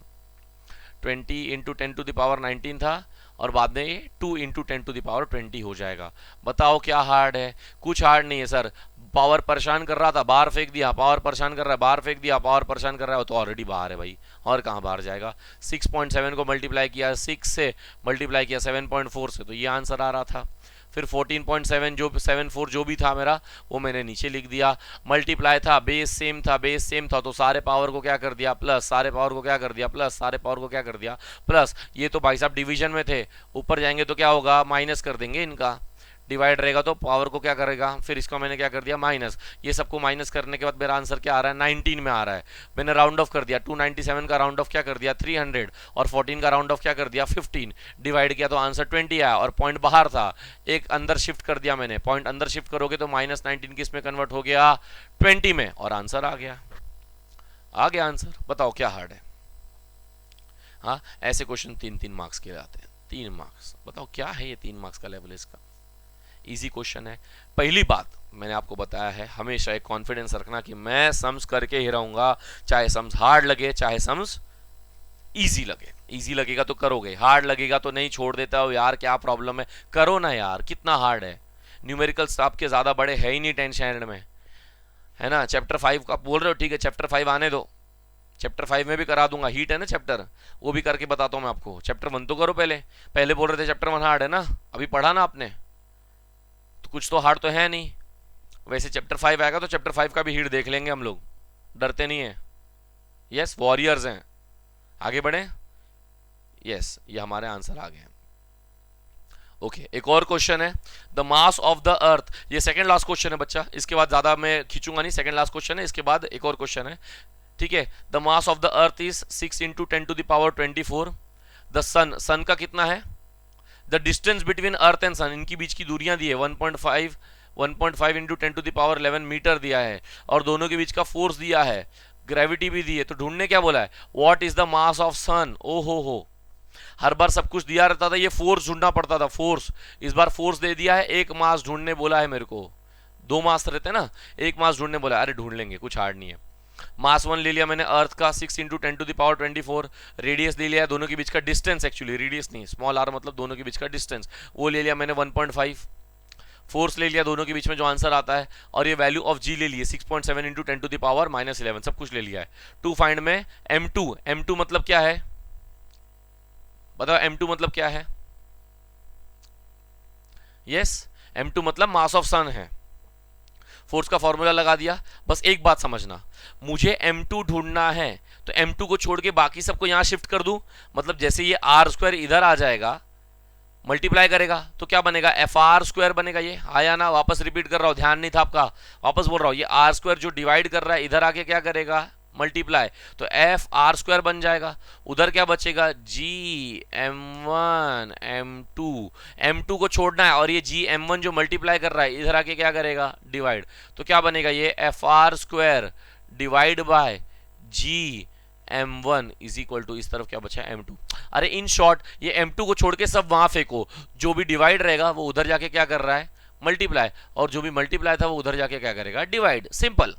A: 20 इंटू 10 टू द पावर 19 था और बाद में ये 2 इंटू 10 टू द पावर 20 हो जाएगा। बताओ क्या हार्ड है, कुछ हार्ड नहीं है सर। पावर परेशान कर रहा था, बाहर फेंक दिया, पावर परेशान कर रहा है, बाहर फेंक दिया, पावर परेशान कर रहा है, तो ऑलरेडी बाहर है भाई, और कहाँ बाहर जाएगा। 6.7 को मल्टीप्लाई किया 6 से, मल्टीप्लाई किया 7.4 से, तो ये आंसर आ रहा था। फिर 14.7 जो 74 जो भी था मेरा वो मैंने नीचे लिख दिया। मल्टीप्लाई था, बेस सेम था, बेस सेम था, तो सारे पावर को क्या कर दिया प्लस, सारे पावर को क्या कर दिया प्लस, सारे पावर को क्या कर दिया प्लस। ये तो भाई साहब डिवीजन में थे, ऊपर जाएंगे तो क्या होगा माइनस कर देंगे इनका। डिवाइड रहेगा तो पावर को क्या करेगा, फिर इसको मैंने क्या कर दिया माइनस, ये सबको माइनस करने के बाद मेरा आंसर क्या आ रहा है 19 में आ रहा है। मैंने राउंड ऑफ कर दिया, 297 का राउंड ऑफ क्या कर दिया 300 और 14 का राउंड ऑफ क्या कर दिया 15, डिवाइड किया तो आंसर 20 आया और पॉइंट बाहर था, एक अंदर शिफ्ट कर दिया मैंने, पॉइंट अंदर शिफ्ट करोगे तो -19 किस में कन्वर्ट हो गया 20 में और आंसर आ गया। आ गया आंसर। बताओ क्या हार्ड है? हाँ, ऐसे क्वेश्चन 3-3 मार्क्स के आते हैं, 3 मार्क्स। बताओ क्या है ये 3 मार्क्स का लेवल इसका? इजी क्वेश्चन है। पहली बात मैंने आपको बताया है, हमेशा एक कॉन्फिडेंस रखना कि मैं सम्स करके ही रहूंगा, चाहे सम्स हार्ड लगे चाहे सम्स इजी लगे। इजी लगेगा तो करोगे, हार्ड लगेगा तो नहीं, छोड़ देता हो यार क्या प्रॉब्लम है, करो ना यार, कितना हार्ड है। न्यूमेरिकल्स आपके ज्यादा बड़े है ही नहीं 10th स्टैंडर्ड में, है ना। चैप्टर 5 का बोल रहे हो, ठीक है चैप्टर 5 आने दो, चैप्टर 5 में भी करा दूंगा, हीट है ना चैप्टर, वो भी करके बताता हूँ मैं आपको। चैप्टर 1 तो करो पहले, पहले बोल रहे थे चैप्टर 1 हार्ड है ना, अभी पढ़ा ना आपने, तो कुछ तो हार्ड तो है नहीं। वैसे चैप्टर 5 आएगा तो चैप्टर 5 का भी हीट देख लेंगे हम लोग, डरते नहीं है। यस, वॉरियर्स हैं। आगे बढ़े। यस, ये हमारे आंसर आ गए। ओके, एक और क्वेश्चन है, द मास ऑफ द अर्थ। ये सेकंड लास्ट क्वेश्चन है बच्चा, इसके बाद ज्यादा मैं खींचूंगा नहीं, सेकंड लास्ट क्वेश्चन है, इसके बाद एक और क्वेश्चन है, ठीक है। The mass of the earth is 6 × 10⁻24। The sun, sun का कितना है? The distance between earth and sun, इनकी बीच की दूरियां दी है 1.5 × 10⁻11 मीटर दिया है, और दोनों के बीच का फोर्स दिया है, ग्रेविटी भी दी है। तो ढूंढने क्या बोला है, what is the mass of sun. ओ हो, हर बार सब कुछ दिया रहता था, ये फोर्स ढूंढना पड़ता था, फोर्स। इस बार फोर्स दे दिया है, एक मास ढूंढने बोला है मेरे को, 2 मास रहते हैं ना, एक मास ढूंढने बोला। अरे ढूंढ लेंगे, कुछ हार्ड नहीं है। मास 1 ले लिया मैंने अर्थ का, 6 × 10⁻24। रेडियस ले लिया, दोनों के बीच का डिस्टेंस, एक्चुअली रेडियस नहीं, स्मॉल आर मतलब दोनों के बीच का डिस्टेंस, वो ले लिया मैंने 1.5। फोर्स ले लिया दोनों के बीच में जो आंसर आता है, और ये वैल्यू ऑफ जी ले लिए 6.7 × 10⁻−11, सब कुछ ले लिया है। टू फाइंड में m2, m2 मतलब क्या है बताओ, m2 मतलब क्या है? यस, m2 मतलब मास ऑफ सन है। फोर्स का फॉर्मूला लगा दिया। बस एक बात समझना, मुझे m2 ढूंढना है, तो m2 को छोड़ के बाकी सबको यहां शिफ्ट कर दूं, मतलब जैसे ये r² इधर आ जाएगा, मल्टीप्लाई करेगा तो क्या बनेगा, FR² बनेगा। ये आया ना, वापस रिपीट कर रहा हूं, ध्यान नहीं था आपका, वापस बोल रहा हूं, ये r² जो डिवाइड कर रहा है इधर आके क्या करेगा, मल्टीप्लाई, तो FR² बन जाएगा। उधर क्या बचेगा, GM1 M2, M2 को छोड़ना है, और ये GM1 जो मल्टीप्लाई कर रहा है इधर आके क्या करेगा, डिवाइड, तो क्या बनेगा, ये FR² divide by GM1 is equal to, इस तरफ क्या बचा M2। अरे इन शॉर्ट ये M2 को छोड़ के सब वहां फेंको, जो भी डिवाइड रहेगा वो उधर जाके क्या कर रहा है, मल्टीप्लाई, और जो भी मल्टीप्लाई था वो उधर जाके क्या करेगा, डिवाइड। सिंपल,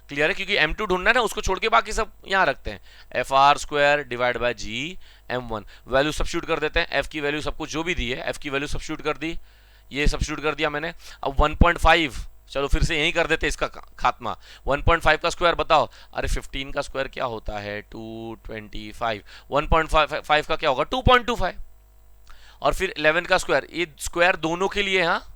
A: क्लियर है, क्योंकि m2 ढूंढना है ना, उसको छोड़ के बाकी सब यहां रखते हैं, FR² divide by GM1। Value substitute कर देते हैं, f की वैल्यू सब कुछ जो भी दी है, f की वैल्यू सब्स्टिट्यूट कर दी, ये सब्स्टिट्यूट कर दिया मैंने। अब 1.5, चलो फिर से यही कर देते इसका खात्मा, 1.5 का स्क्वायर बताओ। अरे 15 का स्क्वायर क्या होता है, 225, 1.5 का क्या होगा 2.25, और फिर 11 का स्क्वायर, ये स्क्वायर दोनों के लिए, हाँ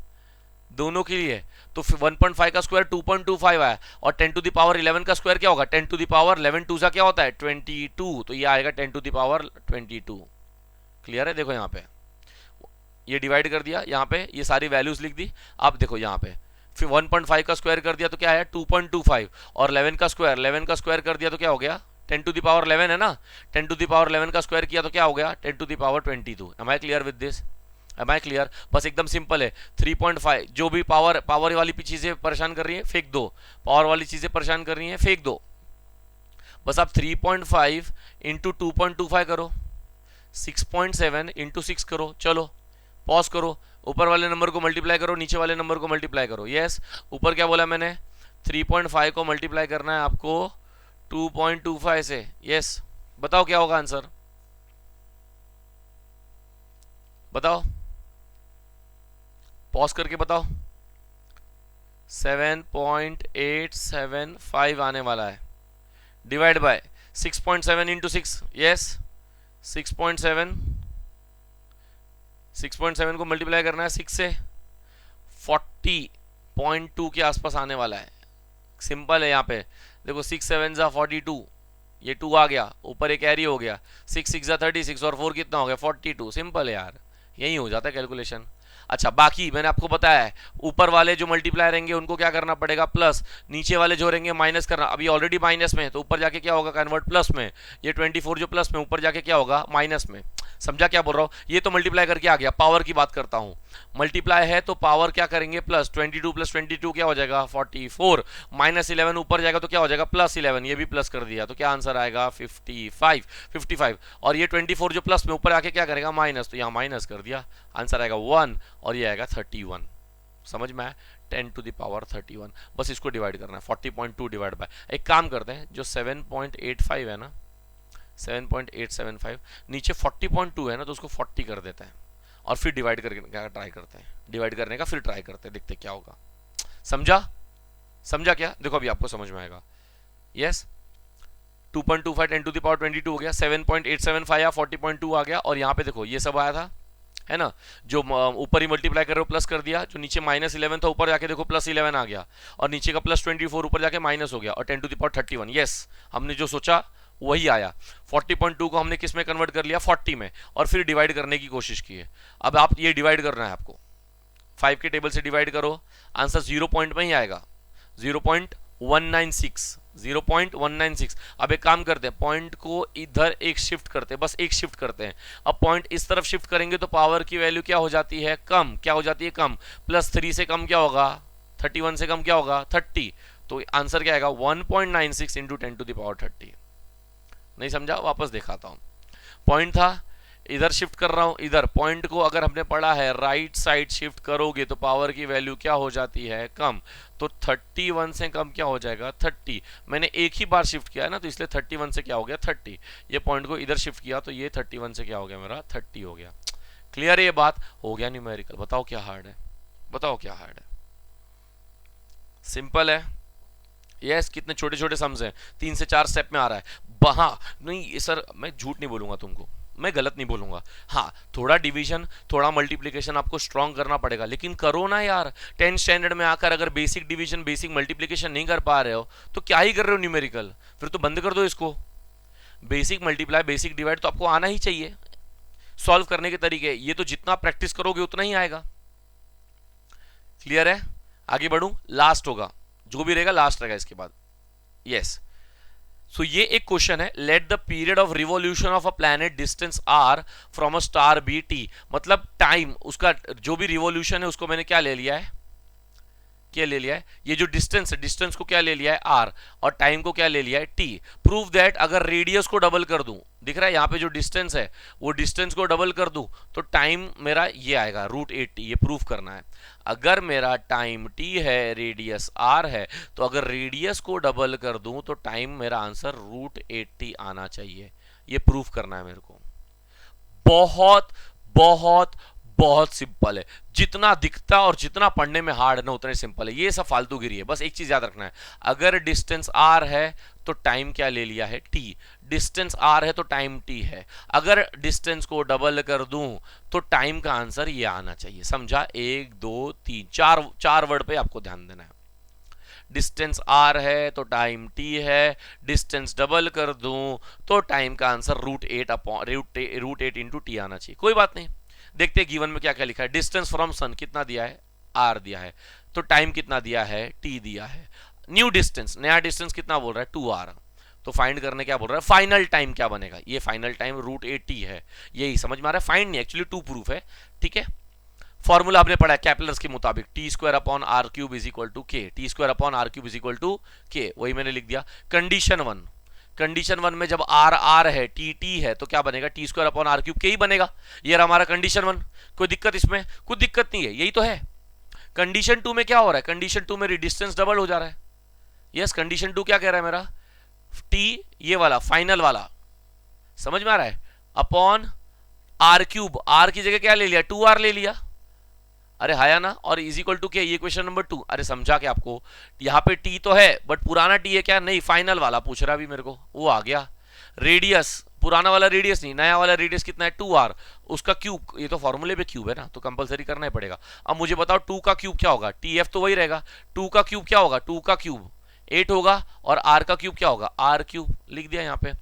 A: दोनों के लिए, तो 1.5 का स्क्वायर 2.25 आया, और 10⁻11 का स्क्वायर क्या होगा, 10⁻11 2 सा क्या होता है 22, तो ये आएगा 10⁻22। क्लियर है, देखो यहाँ पे ये डिवाइड कर दिया, यहाँ पे ये सारी वैल्यूज लिख दी। अब देखो यहाँ पे फिर 1.5 का स्क्वायर कर दिया तो क्या आया 2.25, और 11 का स्क्वायर कर दिया तो क्या हो गया 10⁻11 है ना, 10⁻11 का स्क्वायर किया तो क्या हो गया 10⁻22। Am I clear with this, am I clear? बस एकदम सिंपल है। 3.5 जो भी पावर वाली चीजें परेशान कर रही है फेंक दो, पावर वाली चीजें परेशान कर रही है फेंक दो। बस आप 3.5 इंटू 2.25 करो, 6.7 इंटू 6 करो, चलो पॉज करो, ऊपर वाले नंबर को मल्टीप्लाई करो, नीचे वाले नंबर को मल्टीप्लाई करो। यस, ऊपर क्या बोला मैंने, 3.5 को मल्टीप्लाई करना है आपको 2.25 से। यस, बताओ क्या होगा आंसर, बताओ, पॉज करके बताओ। 7.875 आने वाला है, डिवाइड बाय 6.7 इंटू 6। यस, 6.7 को मल्टीप्लाई करना है 6 से, 40.2 के आसपास आने वाला है। सिंपल है, यहाँ पे देखो 6 7 जा 42, ये 2 आ गया, ऊपर एक कैरी हो गया, 6 6 जा 36, और 4 कितना हो गया 42। सिंपल है यार, यही हो जाता है कैलकुलेशन। अच्छा, बाकी मैंने आपको बताया है ऊपर वाले जो मल्टीप्लायर रहेंगे उनको क्या करना पड़ेगा प्लस, नीचे वाले जो रहेंगे माइनस करना। अभी ऑलरेडी माइनस में है तो ऊपर जाके क्या होगा कन्वर्ट प्लस में। ये 24 जो प्लस में, ऊपर जाके क्या होगा माइनस में। समझा क्या बोल रहा हूँ? ये तो मल्टीप्लाई करके आ गया। पावर की बात करता हूँ, मल्टीप्लाई है तो पावर क्या करेंगे प्लस, 22 प्लस 22 क्या हो जाएगा 44, माइनस 11 ऊपर जाएगा तो क्या हो जाएगा प्लस 11, ये भी प्लस कर दिया तो क्या आंसर आएगा 55। और ये 24 जो प्लस में ऊपर आके क्या करेगा माइनस, तो यहाँ माइनस कर दिया, आंसर आएगा 1 और ये आएगा 31। समझ में आया? 10 टू द पावर 31। बस इसको डिवाइड करना है 40.2 डिवाइड बाय, एक काम करते हैं जो 7.85 है ना, 7.875, नीचे 40.2 है ना तो उसको 40 कर देते हैं और फिर डिवाइड करके ट्राई करते हैं, डिवाइड करने का फिर ट्राई करते हैं, देखते क्या होगा। समझा? समझा क्या? देखो अभी आपको समझ में आएगा। यस, 2.25 10 टू द पावर 22 हो गया, 7.875 या 40.2 आ गया, और यहाँ पे देखो ये सब आया था है ना, जो ऊपर ही मल्टीप्लाई कर रहे हो प्लस कर दिया, जो नीचे माइनस 11 था ऊपर जाके देखो प्लस 11 आ गया, और नीचे का प्लस 24 ऊपर जाके माइनस हो गया, और 10 टू द पावर 31। यस, हमने जो सोचा वही आया। 40.2 को हमने किस में कन्वर्ट कर लिया 40 में, और फिर डिवाइड करने की कोशिश की है। अब आप ये डिवाइड करना है आपको, 5 के टेबल से डिवाइड करो, आंसर 0 पॉइंट में ही आएगा, 0.196, 0.196। अब एक काम करते हैं, पॉइंट को इधर एक शिफ्ट करते हैं, बस एक शिफ्ट करते हैं। अब पॉइंट इस तरफ शिफ्ट करेंगे तो पावर की वैल्यू क्या हो जाती है कम, क्या हो जाती है कम, प्लस 3 से कम क्या होगा 31 से कम क्या होगा 30, तो आंसर क्या आएगा 1.96 इंटू 10 टू द पावर 30। नहीं समझा? वापस दिखाता हूं, पॉइंट था इधर शिफ्ट कर रहा हूं, इधर पॉइंट को अगर हमने पढ़ा है राइट साइड शिफ्ट करोगे तो पावर की वैल्यू क्या हो जाती है कम, तो 31 से कम क्या हो जाएगा 30। मैंने एक ही बार शिफ्ट किया है ना तो इसलिए 31 से क्या हो गया 30, ये पॉइंट को इधर शिफ्ट किया तो ये 31 से क्या हो गया मेरा 30 हो गया। क्लियर है? ये बात हो गया न्यूमेरिकल। बताओ क्या हार्ड है, बताओ क्या हार्ड है? सिंपल है। यस, कितने छोटे छोटे सम्स हैं, 3 से 4 स्टेप में आ रहा है। हाँ नहीं सर मैं झूठ नहीं बोलूंगा तुमको, मैं गलत नहीं बोलूंगा, हाँ थोड़ा डिवीजन थोड़ा मल्टीप्लिकेशन आपको स्ट्रॉन्ग करना पड़ेगा, लेकिन करो ना यार। 10th स्टैंडर्ड में आकर अगर बेसिक डिवीजन बेसिक मल्टीप्लिकेशन नहीं कर पा रहे हो तो क्या ही कर रहे हो न्यूमेरिकल, फिर तो बंद कर दो इसको। बेसिक मल्टीप्लाई बेसिक डिवाइड तो आपको आना ही चाहिए, सॉल्व करने के तरीके ये तो जितना प्रैक्टिस करोगे उतना ही आएगा। क्लियर है? आगे बढ़ू, लास्ट होगा जो भी रहेगा लास्ट रहेगा इसके बाद। यस, सो ये एक क्वेश्चन है, let the period of revolution of a planet distance R from a star be T, मतलब टाइम उसका जो भी रिवॉल्यूशन है उसको मैंने क्या ले लिया है, क्या ले लिया है, ये जो डिस्टेंस है डिस्टेंस को क्या ले लिया है आर, और टाइम को क्या ले लिया है टी। प्रूव दैट अगर रेडियस को डबल कर दूं, दिख रहा है यहाँ पे जो डिस्टेंस है वो डिस्टेंस को डबल कर दूं तो टाइम मेरा ये आएगा √8t, ये प्रूफ करना है। अगर मेरा टाइम t है रेडियस r है तो अगर रेडियस को डबल कर दूं तो टाइम मेरा आंसर √8t आना चाहिए, ये प्रूफ करना है मेरे को। बहुत बहुत बहुत सिंपल है, जितना दिखता और जितना पढ़ने में हार्ड है ना उतना सिंपल है, ये सब फालतूगिरी है। बस एक चीज याद रखना है, अगर डिस्टेंस r है तो टाइम क्या ले लिया है t, डिस्टेंस r है तो टाइम t है, अगर डिस्टेंस को डबल कर दूं तो टाइम का आंसर ये आना चाहिए। समझा? 1 2 3 चार वर्ड पे आपको ध्यान देना है। डिस्टेंस r है तो टाइम t है, डिस्टेंस डबल कर दूं तो टाइम का आंसर √8 इंटू टी आना चाहिए। कोई बात नहीं, देखते हैं गिवन में क्या क्या लिखा है। डिस्टेंस फ्रॉम सन कितना दिया है r दिया है, तो टाइम कितना दिया है t दिया है। न्यू डिस्टेंस नया डिस्टेंस कितना बोल रहा है 2r, तो फाइंड करने क्या बोल रहा है, फाइनल टाइम क्या बनेगा, ये फाइनल टाइम √8t है, यही समझ में आ रहा है। फाइंड नहीं एक्चुअली 2 प्रूफ है, ठीक है। फॉर्मूला आपने पढ़ा है कैपलर्स के मुताबिक, t² is equal to k, t² is equal to k, वही मैंने लिख दिया। कंडीशन वन में जब r है t है तो क्या बनेगा t² k ही बनेगा, ये हमारा कंडीशन 1। कोई दिक्कत इसमें? कोई दिक्कत नहीं है, यही तो है। कंडीशन 2 में क्या हो रहा है, कंडीशन 2 में डिस्टेंस डबल हो जा रहा है। यस, कंडीशन 2 क्या कह रहा है मेरा, t ये वाला फाइनल वाला, समझ में आ रहा है, अपॉन r3, r की जगह क्या ले लिया 2r ले लिया, अरे हाया ना, और इज इक्वल टू के, ये क्वेश्चन नंबर 2। अरे समझा क्या आपको, यहाँ पे टी तो है बट पुराना टी है क्या, नहीं फाइनल वाला पूछ रहा भी मेरे को, वो आ गया। रेडियस, पुराना वाला रेडियस नहीं, नया वाला रेडियस कितना है 2r, उसका क्यूब, ये तो फॉर्मूले पे क्यूब है ना तो कंपलसरी करना ही पड़ेगा। अब मुझे बताओ 2 का क्यूब क्या होगा, tf तो वही रहेगा, 2 का क्यूब क्या होगा, 2 का क्यूब 8 होगा, और r का क्यूब क्या होगा r3, लिख दिया यहाँ पे।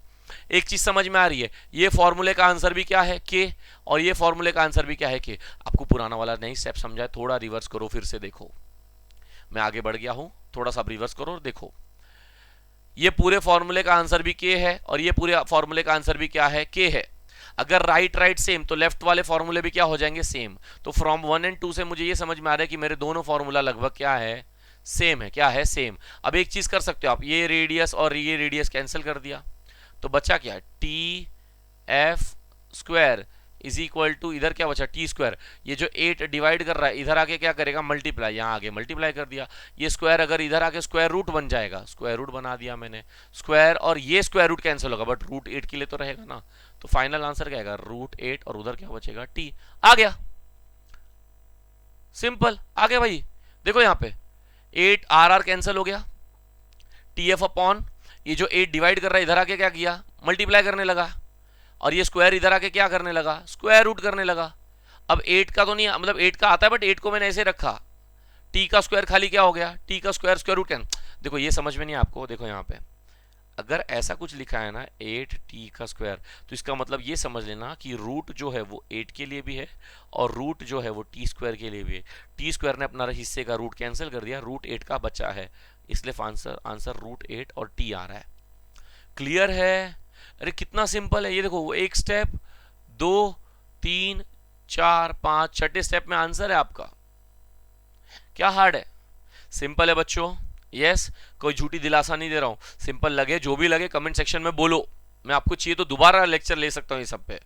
A: एक चीज समझ में आ रही है, ये फॉर्मूले का आंसर भी क्या है के, और ये फॉर्मूले का आंसर भी क्या है के। आपको पुराना वाला नहीं स्टेप समझा, थोड़ा रिवर्स करो, फिर से देखो। मैं आगे बढ़ गया हूं, थोड़ा सा रिवर्स करो और देखो। ये पूरे फॉर्मूले का आंसर भी के है, और ये पूरे फॉर्मूले का आंसर भी क्या है, के है। अगर राइट राइट सेम, तो लेफ्ट वाले फॉर्मूले भी क्या हो जाएंगे, सेम। तो फ्रॉम 1 एंड 2 से मुझे ये समझ में आ रहा है कि मेरे दोनों फॉर्मूला लगभग क्या है, सेम है। क्या है, सेम। अब एक चीज कर सकते हो आप, ये रेडियस और ये रेडियस कैंसिल कर दिया, तो बचा क्या, T F square is equal to, इधर क्या बचा, टी स्क्वायर। ये जो 8 डिवाइड कर रहा है, इधर आके क्या करेगा, मल्टीप्लाई, यहाँ आगे मल्टीप्लाई कर दिया। ये स्क्वायर अगर इधर आके स्क्वायर रूट बन जाएगा, स्क्वायर रूट बना दिया मैंने, स्क्वायर और ये स्क्वायर रूट कैंसिल होगा, बट रूट 8 के लिए तो रहेगा ना। तो फाइनल आंसर क्या आएगा, रूट 8, और उधर क्या बचेगा, टी। आ गया, सिंपल, आ गया भाई। देखो यहाँ पे 8 आर कैंसिल हो गया, टी एफ अपॉन, ये जो 8 डिवाइड कर रहा है इधर आके क्या किया, मल्टीप्लाई करने लगा, और ये स्क्वायर इधर आके क्या करने लगा, स्क्वायर रूट करने लगा। अब 8 का तो नहीं, मतलब 8 का आता है, बट 8 को मैंने ऐसे रखा, टी का स्क्वायर खाली क्या हो गया, टी का स्क्वायर, स्क्वायर रूट कैन। देखो ये समझ में नहीं आपको, देखो यहाँ पे अगर ऐसा कुछ लिखा है ना 8t का स्क्वायर, तो इसका मतलब ये समझ लेना कि रूट जो है वो 8 के लिए भी है, और रूट जो है वो टी स्क्वायर के लिए भी है। टी स्क्वायर ने अपना हिस्से का रूट कैंसिल कर दिया, रूट 8 का बचा है, इसलिए आंसर रूट 8 और टी आ रहा है। क्लियर है? अरे कितना सिंपल है ये, देखो एक स्टेप, 2 3 4 5, छठे स्टेप में आंसर है आपका। क्या हार्ड है? सिंपल है बच्चों। यस, कोई झूठी दिलासा नहीं दे रहा हूं, सिंपल लगे जो भी लगे कमेंट सेक्शन में बोलो, मैं आपको चाहिए तो दोबारा लेक्चर ले सकता हूं ये सब पे,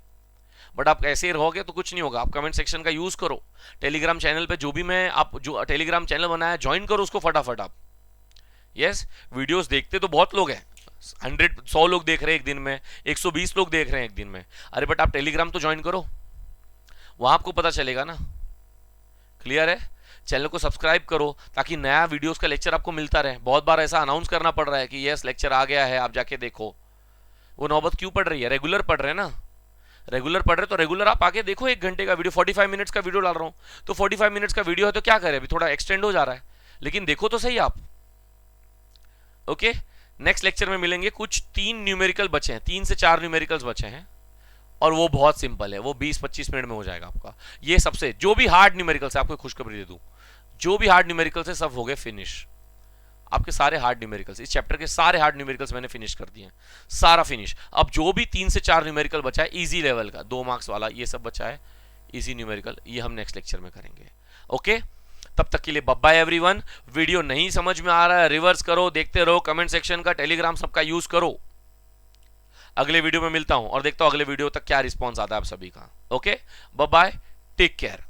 A: बट आप ऐसे ही रहोगे तो कुछ नहीं होगा। आप कमेंट सेक्शन का यूज करो, टेलीग्राम चैनल पे जो भी मैं आप जो टेलीग्राम चैनल बनाया ज्वाइन करो उसको फटाफट आप। यस, वीडियोस देखते तो बहुत लोग हैं, 100 लोग देख रहे हैं एक दिन में, 120 लोग देख रहे हैं एक दिन में, अरे बट आप टेलीग्राम तो ज्वाइन करो, वहां आपको पता चलेगा ना। क्लियर है? चैनल को सब्सक्राइब करो ताकि नया वीडियोस का लेक्चर आपको मिलता रहे। बहुत बार ऐसा अनाउंस करना पड़ रहा है कि यस लेक्चर आ गया है, आप जाके देखो। वो नौबत क्यों पड़ रही है, रेगुलर पढ़ रहे हैं ना, रेगुलर पढ़ रहे तो रेगुलर आप आके देखो। 1 घंटे का वीडियो, 45 मिनट्स का वीडियो डाल रहा हूं, तो 45 मिनट्स का वीडियो है तो क्या करें, अभी थोड़ा एक्सटेंड हो जा रहा है, लेकिन देखो तो सही आप। ओके, नेक्स्ट लेक्चर में मिलेंगे। कुछ 3 न्यूमेरिकल बचे हैं, 3 से 4 न्यूमेरिकल्स बचे हैं, और वो बहुत सिंपल है, वो 20-25 मिनट में हो जाएगा आपका। ये सबसे जो भी हार्ड न्यूमेरिकल्स है, आपको खुशखबरी दे दूं, जो भी हार्ड न्यूमेरिकल्स है सब हो गए फिनिश। आपके सारे हार्ड न्यूमेरिकल्स, इस चैप्टर के सारे हार्ड न्यूमेरिकल्स मैंने फिनिश कर दिए हैं, सारा फिनिश। अब जो भी 3 से 4 न्यूमेरिकल बचा है इजी लेवल का, 2 मार्क्स वाला, ये सब बचा है इजी न्यूमेरिकल, ये हम नेक्स्ट लेक्चर में करेंगे। ओके, तब तक के लिए बाय बाय एवरीवन। वीडियो नहीं समझ में आ रहा है रिवर्स करो, देखते रहो, कमेंट सेक्शन का, टेलीग्राम सबका यूज करो। अगले वीडियो में मिलता हूं और देखता हूं अगले वीडियो तक क्या रिस्पॉन्स आता है आप सभी का। Okay, bye bye, take care.